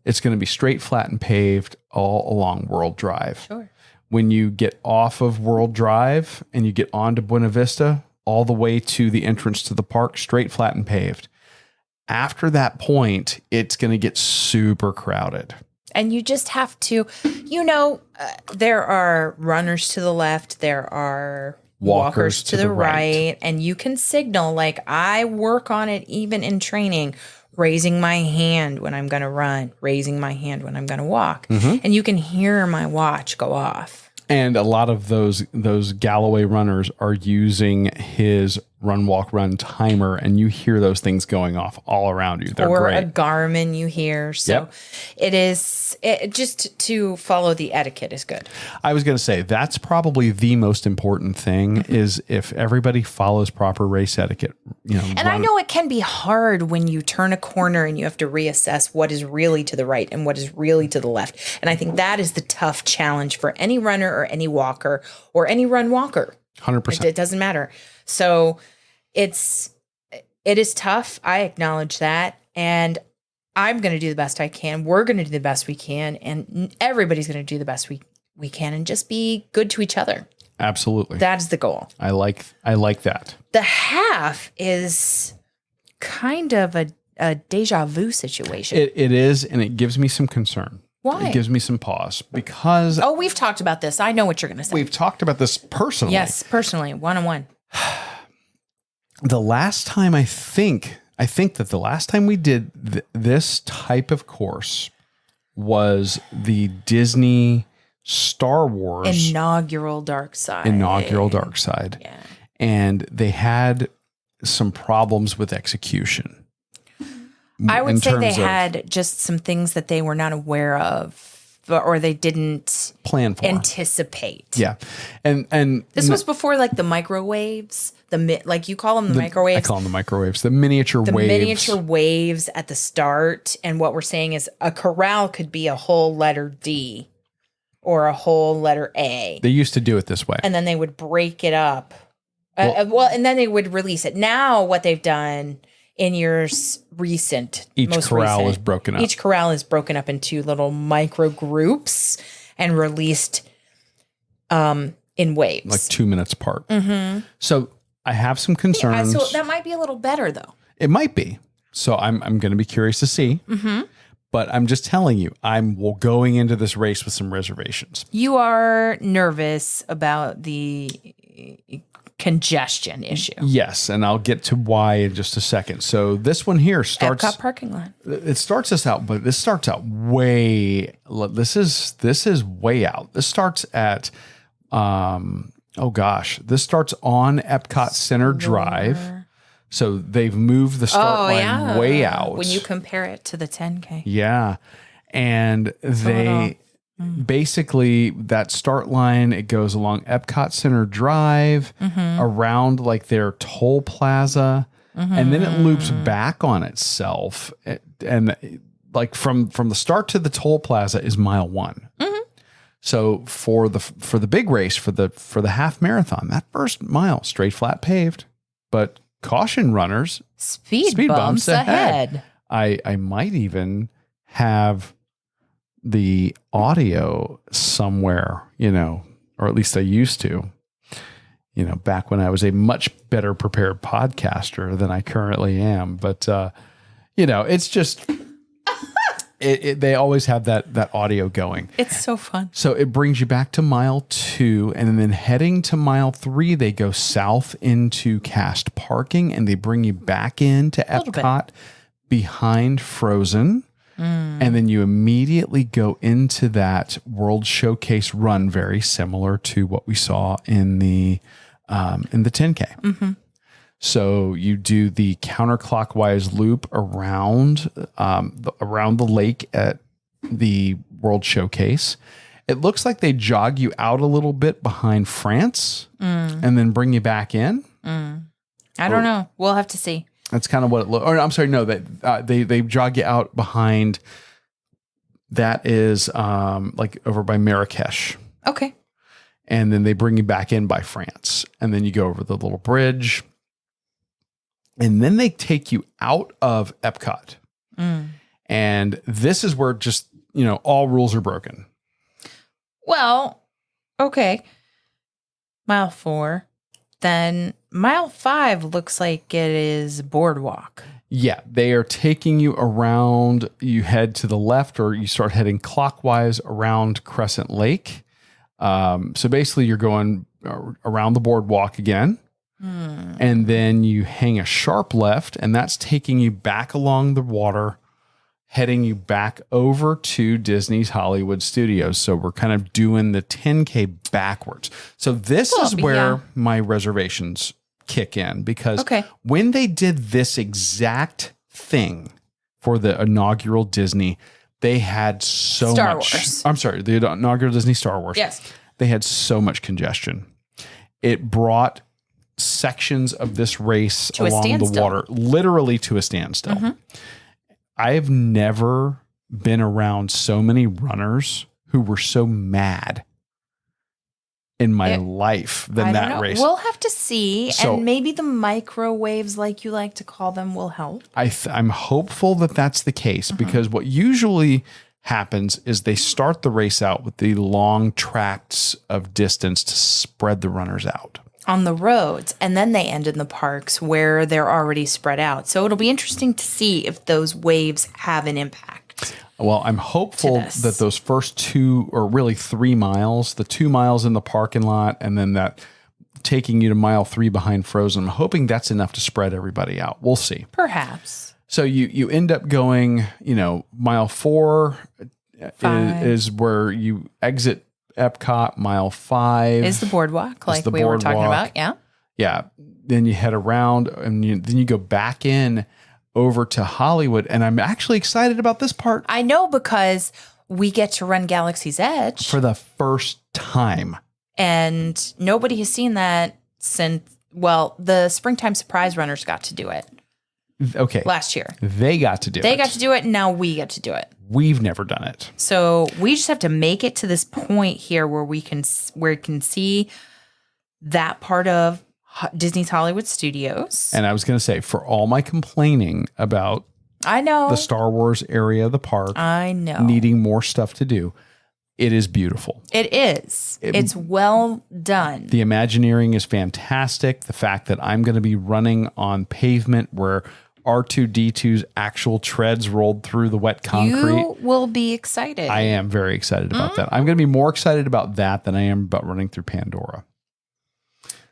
it's going to be straight, flat, and paved all along World Drive. Sure. When you get off of World Drive and you get onto Buena Vista, all the way to the entrance to the park, straight, flat, and paved. After that point, it's going to get super crowded. And you just have to, there are runners to the left, there are walkers to the right, and you can signal, I work on it even in training, raising my hand when I'm going to run, raising my hand when I'm going to walk. And you can hear my watch go off. And a lot of those Galloway runners are using his run, walk, run timer, and you hear those things going off all around you. They're great. Or a Garmin you hear. So it is, just to follow the etiquette is good. I was going to say, that's probably the most important thing is if everybody follows proper race etiquette. And I know it can be hard when you turn a corner and you have to reassess what is really to the right and what is really to the left. And I think that is the tough challenge for any runner or any walker or any run walker. 100%. It doesn't matter. So it is tough. I acknowledge that. And I'm going to do the best I can. We're going to do the best we can. And everybody's going to do the best we can and just be good to each other. Absolutely. That is the goal. I like that. The half is kind of a deja vu situation. It is, and it gives me some concern. Why? It gives me some pause because Oh, we've talked about this. I know what you're going to say. we've talked about this personally. Yes, personally, one-on-one. The last time I think that the last time we did this type of course was the Disney Star Wars Inaugural Dark Side. Yeah. And they had some problems with execution. I would in say they terms of had just some things that they were not aware of or they didn't plan for. anticipate. Yeah. And This was before like the microwaves, like you call them the I microwaves. call them the microwaves, the miniature waves. Miniature waves at the start. And what we're saying is a corral could be a whole letter D or a whole letter A. They used to do it this way. And then they would break it up. And then they would release it. Now what they've done in years recent, Each corral is broken up. Each corral is broken up into little micro groups and released in waves. Like 2 minutes apart. Mm-hmm. So I have some concerns. So that might be a little better though. It might be. So I'm going to be curious to see. Mm-hmm. But I'm just telling you, I'm going into this race with some reservations. You are nervous about the congestion issue. Yes, and I'll get to why in just a second. So this one here starts Epcot parking lot. It starts us out, but this starts out way. This is way out. This starts at, this starts on Epcot Center Drive. So they've moved the start line way out. When you compare it to the 10K. Yeah. And they basically, that start line, it goes along Epcot Center Drive, around like their toll plaza, and then it loops back on itself. And like from the start to the toll plaza is mile 1. So for the big race, for the half marathon, that first mile, straight flat paved, but caution runners, speed bumps ahead. I might even have the audio somewhere, or at least I used to, back when I was a much better prepared podcaster than I currently am. But, it's just, they always have that audio going. It's so fun. So it brings you back to mile 2, and then heading to mile 3, they go south into cast parking, and they bring you back into Epcot behind Frozen. And then you immediately go into that World Showcase run, very similar to what we saw in the 10K. So you do the counterclockwise loop around the lake at the World Showcase. It looks like they jog you out a little bit behind France and then bring you back in. I don't know. We'll have to see. That's kind of what it looks. Or I'm sorry, no, that they jog you out behind. That is like over by Marrakesh. Okay. And then they bring you back in by France, and then you go over the little bridge, and then they take you out of Epcot. And this is where just all rules are broken. Well, okay. Mile 4. Then mile 5 looks like it is boardwalk. Yeah, they are taking you around. You head to the left, or you start heading clockwise around Crescent Lake. So basically, you're going around the boardwalk again. And then you hang a sharp left, and that's taking you back along the water, heading you back over to Disney's Hollywood Studios. So we're kind of doing the 10K backwards. So this is where my reservations kick in, because when they did this exact thing for the inaugural Disney, they had so Star much. Wars. I'm sorry, the inaugural Disney Star Wars. Yes. They had so much congestion. It brought sections of this race to along the water literally to a standstill. I've never been around so many runners who were so mad in my life than that race. We'll have to see. So, and maybe the microwaves, like you like to call them, will help. I'm hopeful that that's the case, because what usually happens is they start the race out with the long tracts of distance to spread the runners out on the roads, and then they end in the parks where they're already spread out. So it'll be interesting to see if those waves have an impact. Well, I'm hopeful this. that those first 2 or really 3 miles, the 2 miles in the parking lot and then that taking you to mile 3 behind Frozen, I'm hoping that's enough to spread everybody out. We'll see. Perhaps. So you end up going, mile 4 is where you exit Epcot. Mile 5 is the boardwalk, like we were talking about. Yeah. Yeah. Then you head around and then you go back in over to Hollywood. And I'm actually excited about this part. I know, because we get to run Galaxy's Edge For the first time. and nobody has seen that since, the Springtime Surprise Runners got to do it Okay. last year. They got to do it. They got to do it, and now we get to do it. We've never done it. So we just have to make it to this point here where we can see that part of Disney's Hollywood Studios. And I was going to say, for all my complaining about I know the Star Wars area of the park, I know needing more stuff to do, it is beautiful. it is. It's well done. The Imagineering is fantastic. The fact that I'm going to be running on pavement where R2-D2's actual treads rolled through the wet concrete. You will be excited. I am very excited about that. I'm going to be more excited about that than I am about running through Pandora.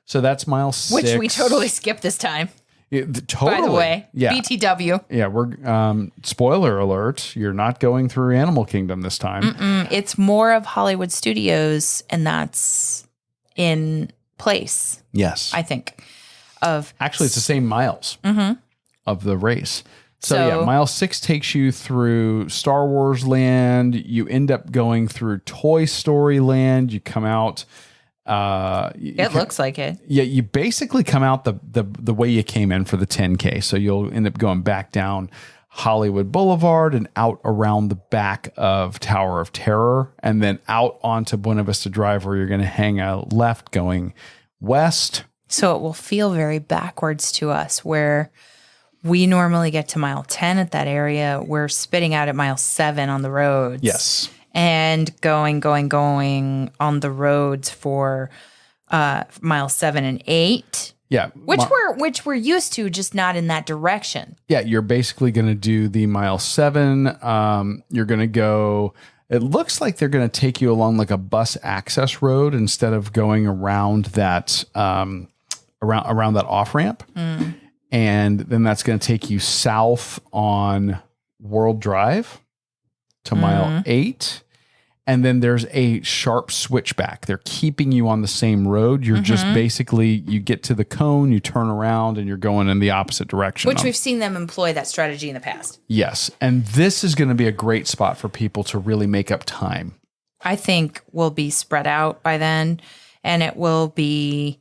So that's mile 6. Which we totally skipped this time. Totally. By the way, Yeah. BTW. Yeah, we're spoiler alert, you're not going through Animal Kingdom this time. It's more of Hollywood Studios, and that's in place, Yes. I think. Actually, it's the same miles of the race. So So- yeah, mile 6 takes you through Star Wars Land. You end up going through Toy Story Land. You come out. It looks like it. Yeah, you basically come out the way you came in for the 10K. So you'll end up going back down Hollywood Boulevard and out around the back of Tower of Terror, and then out onto Buena Vista Drive, where you're going to hang a left going west. So it will feel very backwards to us, where we normally get to mile 10 at that area. We're spitting out at mile 7 on the roads. Yes. And going on the roads for mile 7 and 8. Yeah. Which we're used to, just not in that direction. Yeah, you're basically going to do the mile 7. You're going to go. It looks like they're going to take you along like a bus access road instead of going around that around that off ramp, and then that's going to take you south on World Drive to mile 8. And then there's a sharp switchback. They're keeping you on the same road. You're just basically, you get to the cone, you turn around, and you're going in the opposite direction. Which we've seen them employ that strategy in the past. Yes. And this is going to be a great spot for people to really make up time. I think we'll be spread out by then, and it will be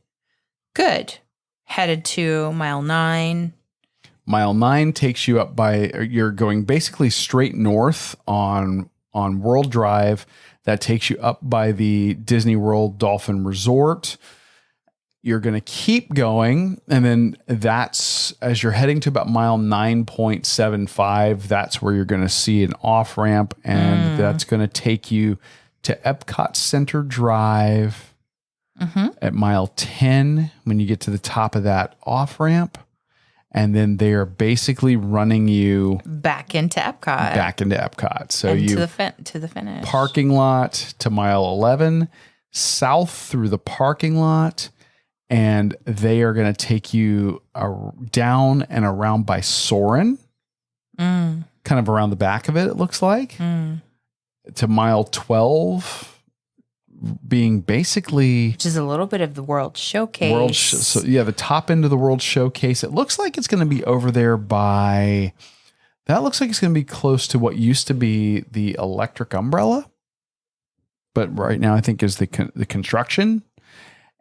good. Headed to mile 9. Mile 9 takes you up you're going basically straight north on World Drive. That takes you up by the Disney World Dolphin Resort. You're going to keep going, and then that's, as you're heading to about mile 9.75, that's where you're going to see an off-ramp, and that's going to take you to Epcot Center Drive at mile 10 when you get to the top of that off-ramp. And then they are basically running you Back into Epcot. So and you to the finish. Parking lot to mile 11, south through the parking lot, and they are going to take you down and around by Soarin', kind of around the back of it looks like, to mile 12, being basically which is a little bit of the World Showcase. So yeah, the top end of the World Showcase. It looks like it's going to be over there by. That looks like it's going to be close to what used to be the Electric Umbrella, but right now I think is the construction.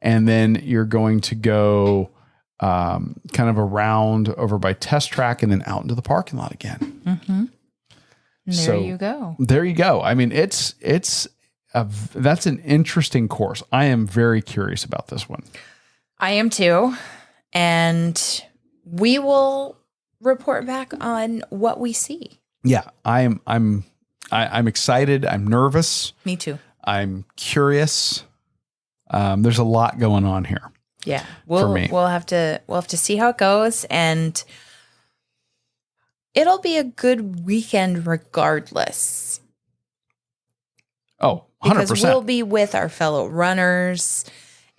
And then you're going to go kind of around over by Test Track and then out into the parking lot again. There you go. There you go. I mean, that's an interesting course. I am very curious about this one. I am too. And we will report back on what we see. Yeah, I'm excited. I'm nervous. Me too. I'm curious. There's a lot going on here. Yeah. For me. We'll have to see how it goes, and it'll be a good weekend regardless. Oh, 100%. Because we'll be with our fellow runners,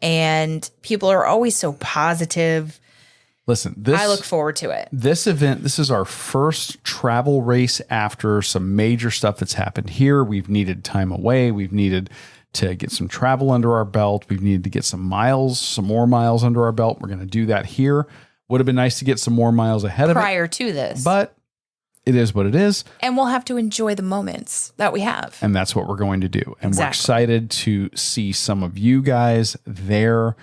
and people are always so positive. Listen, I look forward to it. This event, this is our first travel race after some major stuff that's happened here. We've needed time away. We've needed to get some travel under our belt. We've needed to get some more miles under our belt. We're going to do that here. Would have been nice to get some more miles ahead of it. Prior to this. But it is what it is. And we'll have to enjoy the moments that we have. And that's what we're going to do. And Exactly. we're excited to see some of you guys there.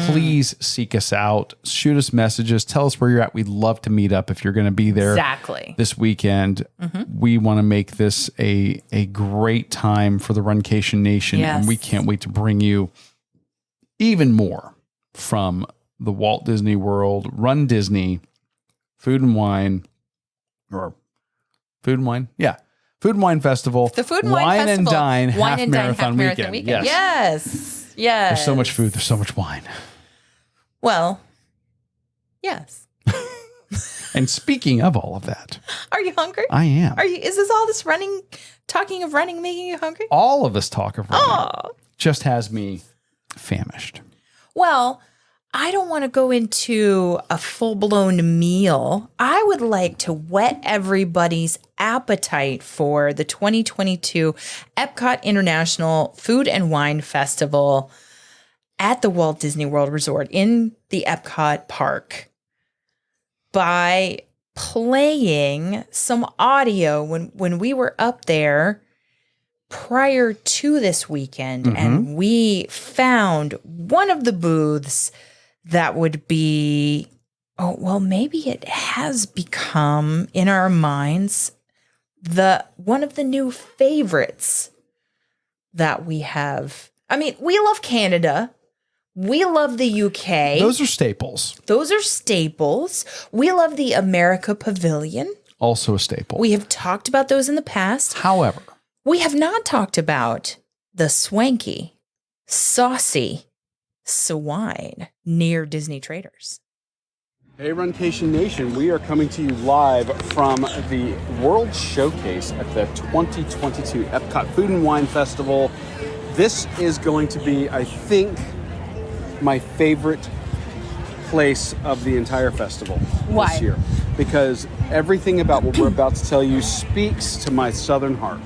Please seek us out. Shoot us messages. Tell us where you're at. We'd love to meet up if you're going to be there this weekend. We want to make this a great time for the Runcation Nation. Yes. And we can't wait to bring you even more from the Walt Disney World, Run Disney, Food and Wine, or Food and Wine? Yeah. Food and Wine Festival. The Food and Wine Festival. And Dine Wine half and Dine marathon half marathon weekend. Yes. Yes. There's so much food. There's so much wine. Well, yes. And speaking of all of that, Are you hungry? I am. Is this all this talking of running making you hungry? All of this talk of running Oh. just has me famished. Well, I don't want to go into a full-blown meal. I would like to whet everybody's appetite for the 2022 Epcot International Food and Wine Festival at the Walt Disney World Resort in the Epcot Park by playing some audio when we were up there prior to this weekend, and we found one of the booths that would be, maybe it has become in our minds one of the new favorites that we have. I mean, we love Canada. We love the UK. Those are staples. We love the America Pavilion. Also a staple. We have talked about those in the past. However, We have not talked about the swanky, saucy swine near Disney Traders. Hey Runcation Nation, we are coming to you live from the World Showcase at the 2022 Epcot Food and Wine Festival. This is going to be, I think, my favorite place of the entire festival this year. Because everything about what we're about to tell you speaks to my southern heart.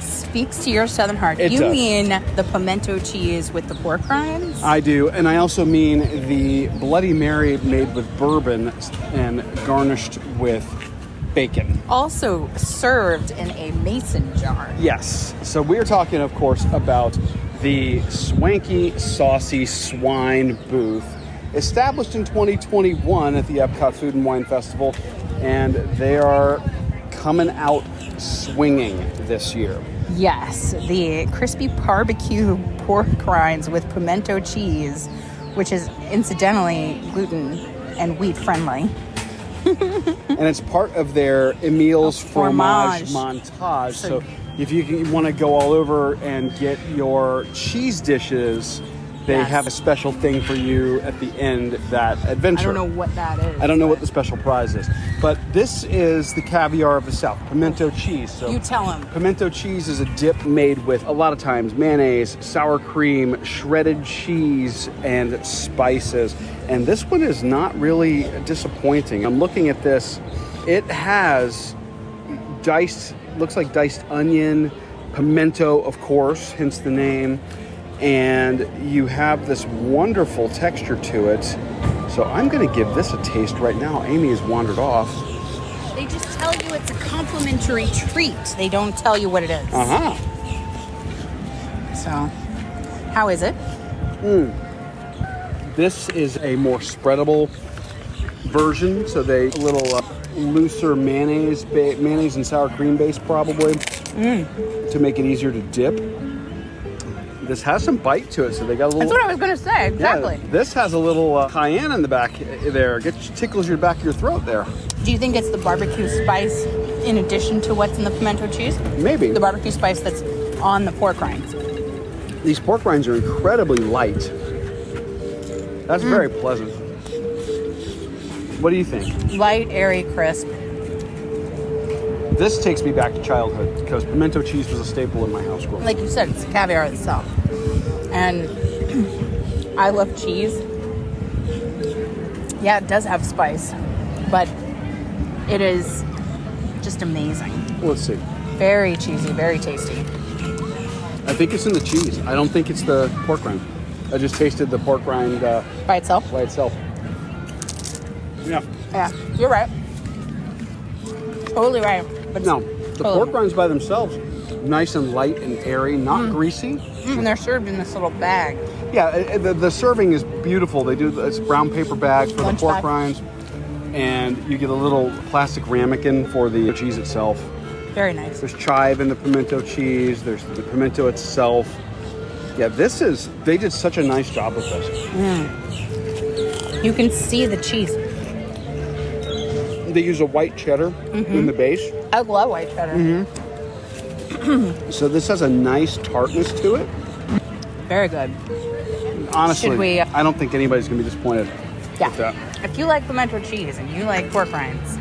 Speaks to your southern heart. It You does. mean the pimento cheese with the pork rinds? I do, and I also mean the Bloody Mary made with bourbon and garnished with bacon. Also served in a mason jar. Yes. So we're talking, of course, about the Swanky Saucy Swine booth, established in 2021 at the Epcot Food and Wine Festival, and they are coming out swinging this year. Yes, the crispy barbecue pork rinds with pimento cheese, which is incidentally gluten and wheat friendly. And it's part of their Emile's Fromage Fromage. montage. So if you want to go all over and get your cheese dishes, they Yes. have a special thing for you at the end, that adventure. I don't know what that is. I don't know what the special prize is. But this is the caviar of the South, pimento cheese. So You tell him. pimento cheese is a dip made with, a lot of times, mayonnaise, sour cream, shredded cheese, and spices. And this one is not really disappointing. I'm looking at this. It has looks like diced onion, pimento, of course, hence the name. And you have this wonderful texture to it. So I'm going to give this a taste right now. Amy has wandered off. They just tell you it's a complimentary treat. They don't tell you what it is. Uh-huh. So, how is it? This is a more spreadable version. So a little looser mayonnaise and sour cream base probably to make it easier to dip. This has some bite to it, so they got a little... That's what I was going to say, exactly. Yeah, this has a little cayenne in the back there. Tickles your back of your throat there. Do you think it's the barbecue spice in addition to what's in the pimento cheese? Maybe. The barbecue spice that's on the pork rinds. These pork rinds are incredibly light. That's very pleasant. What do you think? Light, airy, crisp. This takes me back to childhood because pimento cheese was a staple in my house growing up. Like you said, it's caviar itself. And I love cheese. Yeah, it does have spice, but it is just amazing. Let's see. Very cheesy, very tasty. I think it's in the cheese. I don't think it's the pork rind. I just tasted the pork rind By itself? by itself. Yeah. Yeah, you're right. Totally right. But No, the totally. pork rinds by themselves, nice and light and airy, not greasy. And they're served in this little bag. Yeah, the serving is beautiful. They do it's brown paper bag for Lunch the pork bag. rinds, and you get a little plastic ramekin for the cheese itself. Very nice. There's chive in the pimento cheese. There's the pimento itself. Yeah, they did such a nice job with this. You can see the cheese. They use a white cheddar in the base. I love white cheddar. So this has a nice tartness to it. Very good. Honestly, Should we- I don't think anybody's going to be disappointed Yeah. with that. If you like pimento cheese and you like pork rinds,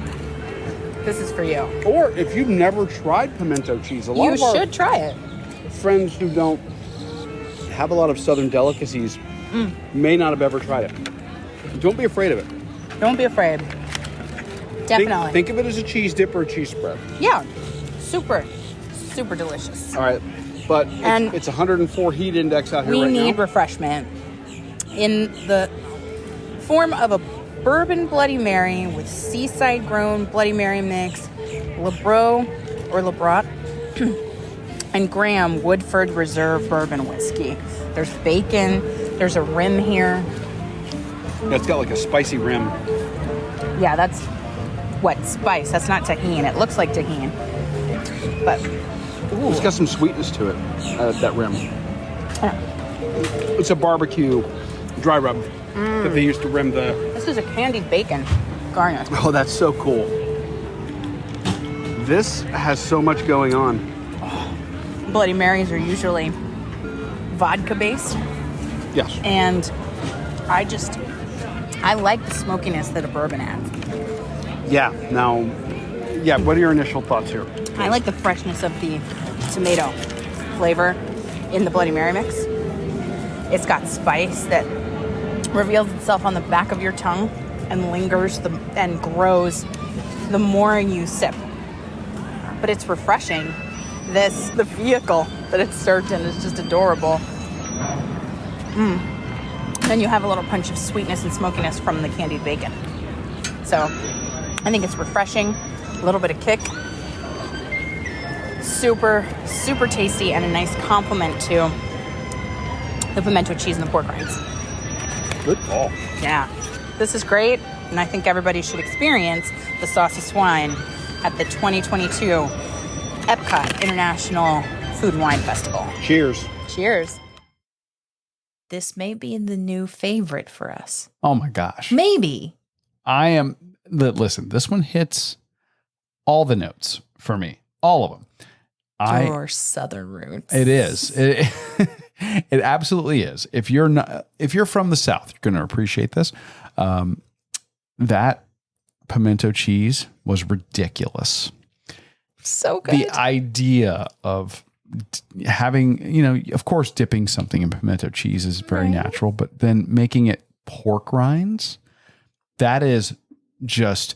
this is for you. Or if you've never tried pimento cheese, a lot You of our should try it. friends who don't have a lot of southern delicacies may not have ever tried it. Don't be afraid of it. Don't be afraid. Definitely. Think of it as a cheese dip or a cheese spread. Yeah. Super, super delicious. All right, but And it's 104 heat index out here We right need now. refreshment in the form of a bourbon Bloody Mary with seaside grown Bloody Mary mix, Lebro or Lebrat, and Graham Woodford Reserve bourbon whiskey. There's bacon. There's a rim here. Yeah, it's got like a spicy rim. Yeah, that's what spice. That's not tahini. It looks like tahini, but It's got some sweetness to it, that rim. It's a barbecue dry rub that they used to rim the... this is a candied bacon garnish. Oh, that's so cool. This has so much going on. Bloody Marys are usually vodka based, Yes. and I like the smokiness that a bourbon adds. Yeah, now, what are your initial thoughts here? I like the freshness of the tomato flavor in the Bloody Mary mix. It's got spice that reveals itself on the back of your tongue and lingers and grows the more you sip. But it's refreshing. The vehicle that it's served in is just adorable. Then you have a little punch of sweetness and smokiness from the candied bacon. So I think it's refreshing, a little bit of kick. Super, super tasty and a nice complement to the pimento cheese and the pork rinds. Good call. Yeah, this is great, and I think everybody should experience the Saucy Swine at the 2022 Epcot International Food and Wine Festival. Cheers. Cheers. This may be the new favorite for us. Oh my gosh. Maybe. Listen, this one hits all the notes for me. All of them. Your southern roots. It is. It absolutely is. If you're from the South, you're going to appreciate this. That pimento cheese was ridiculous. So good. The idea of having, of course, dipping something in pimento cheese is very natural, but then making it pork rinds, that is just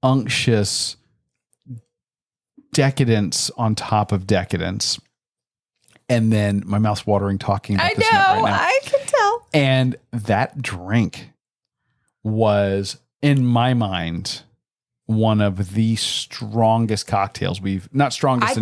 unctuous decadence on top of decadence. And then my mouth's watering talking about this right now. I can tell. And that drink was, in my mind, one of the strongest cocktails not strongest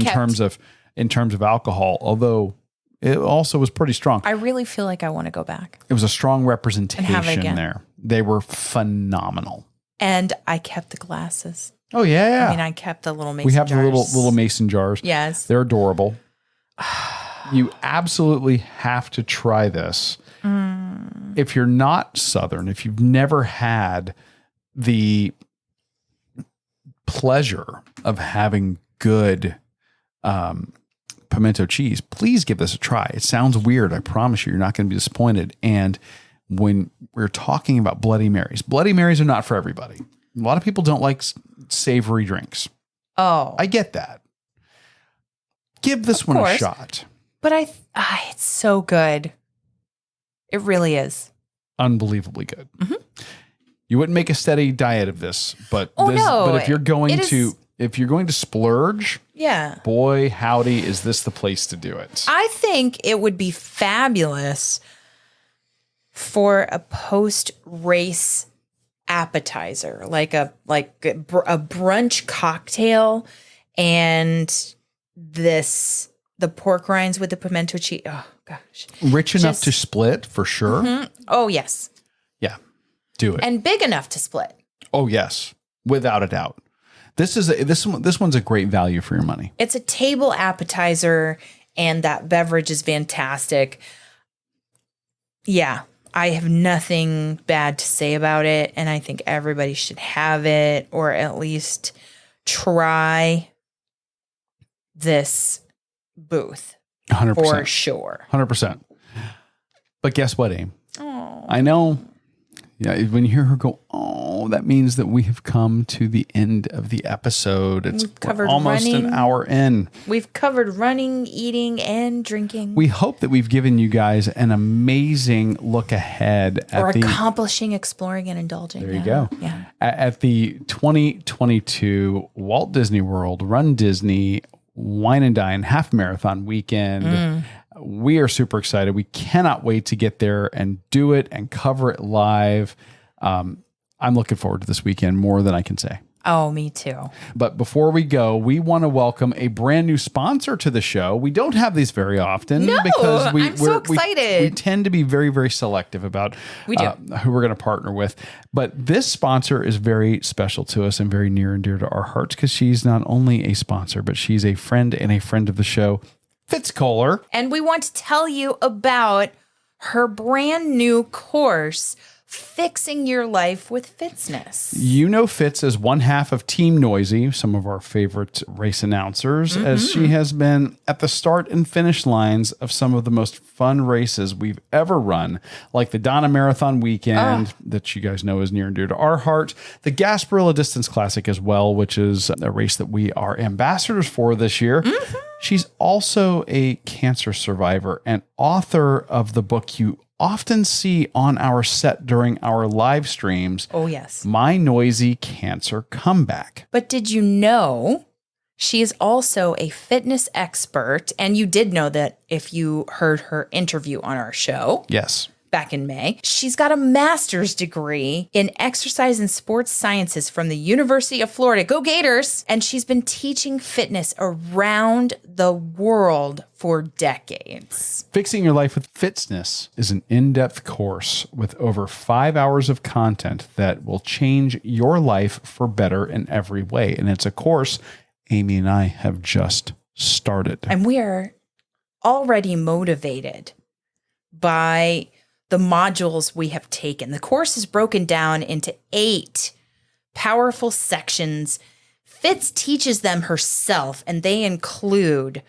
in terms of alcohol, although it also was pretty strong. I really feel like I want to go back. It was a strong And have it representation again. there. They were phenomenal. And I kept the glasses. Oh yeah. I mean, I kept the little mason We have jars. the little mason jars. Yes. They're adorable. You absolutely have to try this. If you're not Southern, if you've never had the pleasure of having good pimento cheese, please give this a try. It sounds weird. I promise you're not going to be disappointed. And when we're talking about Bloody Marys are not for everybody. A lot of people don't like savory drinks. Oh. I get that. Give this one a shot. But it's so good. It really is. Unbelievably good. Mm-hmm. You wouldn't make a steady diet of this, but if you're going to splurge, boy, howdy, is this the place to do it. I think it would be fabulous for a post-race appetizer, like a brunch cocktail, and the pork rinds with the pimento cheese. Oh gosh, rich enough to split for sure. Mm-hmm. Oh yes, yeah, do it, and big enough to split. Oh yes, without a doubt. This one's a great value for your money. It's a table appetizer, and that beverage is fantastic. Yeah. I have nothing bad to say about it, and I think everybody should have it, or at least try this booth. 100%. For sure. 100%. But guess what, Aim? Oh. I know. Yeah, when you hear her go, oh, that means that we have come to the end of the episode. We're almost an hour in. We've covered running, eating, and drinking. We hope that we've given you guys an amazing look ahead at accomplishing, exploring, and indulging. There you go. Yeah. At the 2022 Walt Disney World Run Disney Wine and Dine Half Marathon Weekend. We are super excited. We cannot wait to get there and do it and cover it live. I'm looking forward to this weekend more than I can say. Oh, me too. But before we go, we want to welcome a brand new sponsor to the show. We don't have these very often because I'm so excited. We tend to be very, very selective about who we're going to partner with. But this sponsor is very special to us and very near and dear to our hearts because she's not only a sponsor, but she's a friend and a friend of the show. Fitz Kohler. And we want to tell you about her brand new course, Fixing Your Life with Fitzness. You know Fitz as one half of Team Noisy, some of our favorite race announcers, as she has been at the start and finish lines of some of the most fun races we've ever run, like the Donna Marathon Weekend, that you guys know is near and dear to our heart, the Gasparilla Distance Classic as well, which is a race that we are ambassadors for this year. She's also a cancer survivor and author of the book you often see on our set during our live streams. Oh, yes. My Noisy Cancer Comeback. But did you know she is also a fitness expert? And you did know that if you heard her interview on our show. Yes. Back in May. She's got a master's degree in exercise and sports sciences from the University of Florida. Go Gators! And she's been teaching fitness around the world for decades. Fixing Your Life with Fitzness is an in-depth course with over 5 hours of content that will change your life for better in every way. And it's a course Amy and I have just started. And we are already motivated by the modules we have taken. The course is broken down into 8 powerful sections. Fitz teaches them herself, and they include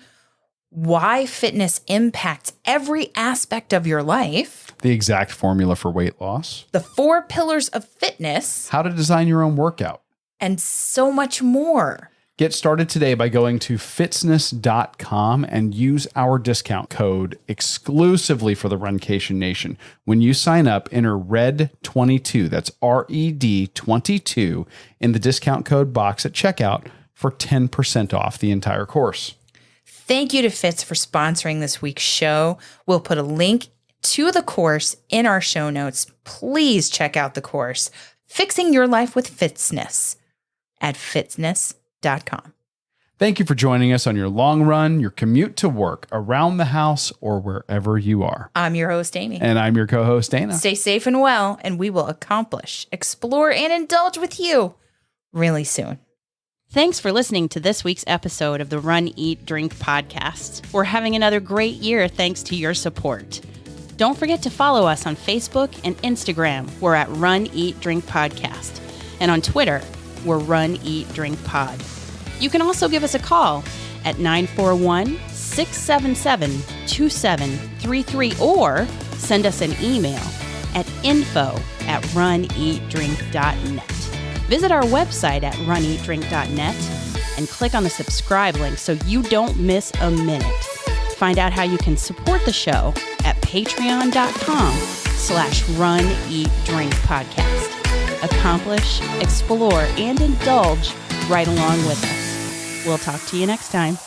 why fitness impacts every aspect of your life, the exact formula for weight loss, the 4 pillars of fitness, how to design your own workout, and so much more. Get started today by going to fitzness.com and use our discount code exclusively for the Runcation Nation. When you sign up, enter RED22, that's RED 22, in the discount code box at checkout for 10% off the entire course. Thank you to Fitz for sponsoring this week's show. We'll put a link to the course in our show notes. Please check out the course, Fixing Your Life with Fitzness, at fitzness.com. Thank you for joining us on your long run, your commute to work, around the house, or wherever you are. I'm your host, Amy. And I'm your co-host, Dana. Stay safe and well, and we will accomplish, explore, and indulge with you really soon. Thanks for listening to this week's episode of the Run, Eat, Drink podcast. We're having another great year thanks to your support. Don't forget to follow us on Facebook and Instagram. We're at Run, Eat, Drink Podcast. And on Twitter, we're Run, Eat, Drink Pod. You can also give us a call at 941-677-2733 or send us an email at info@runeatdrink.net. Visit our website at runeatdrink.net and click on the subscribe link so you don't miss a minute. Find out how you can support the show at patreon.com/runeatdrinkpodcast. Accomplish, explore, and indulge right along with us. We'll talk to you next time.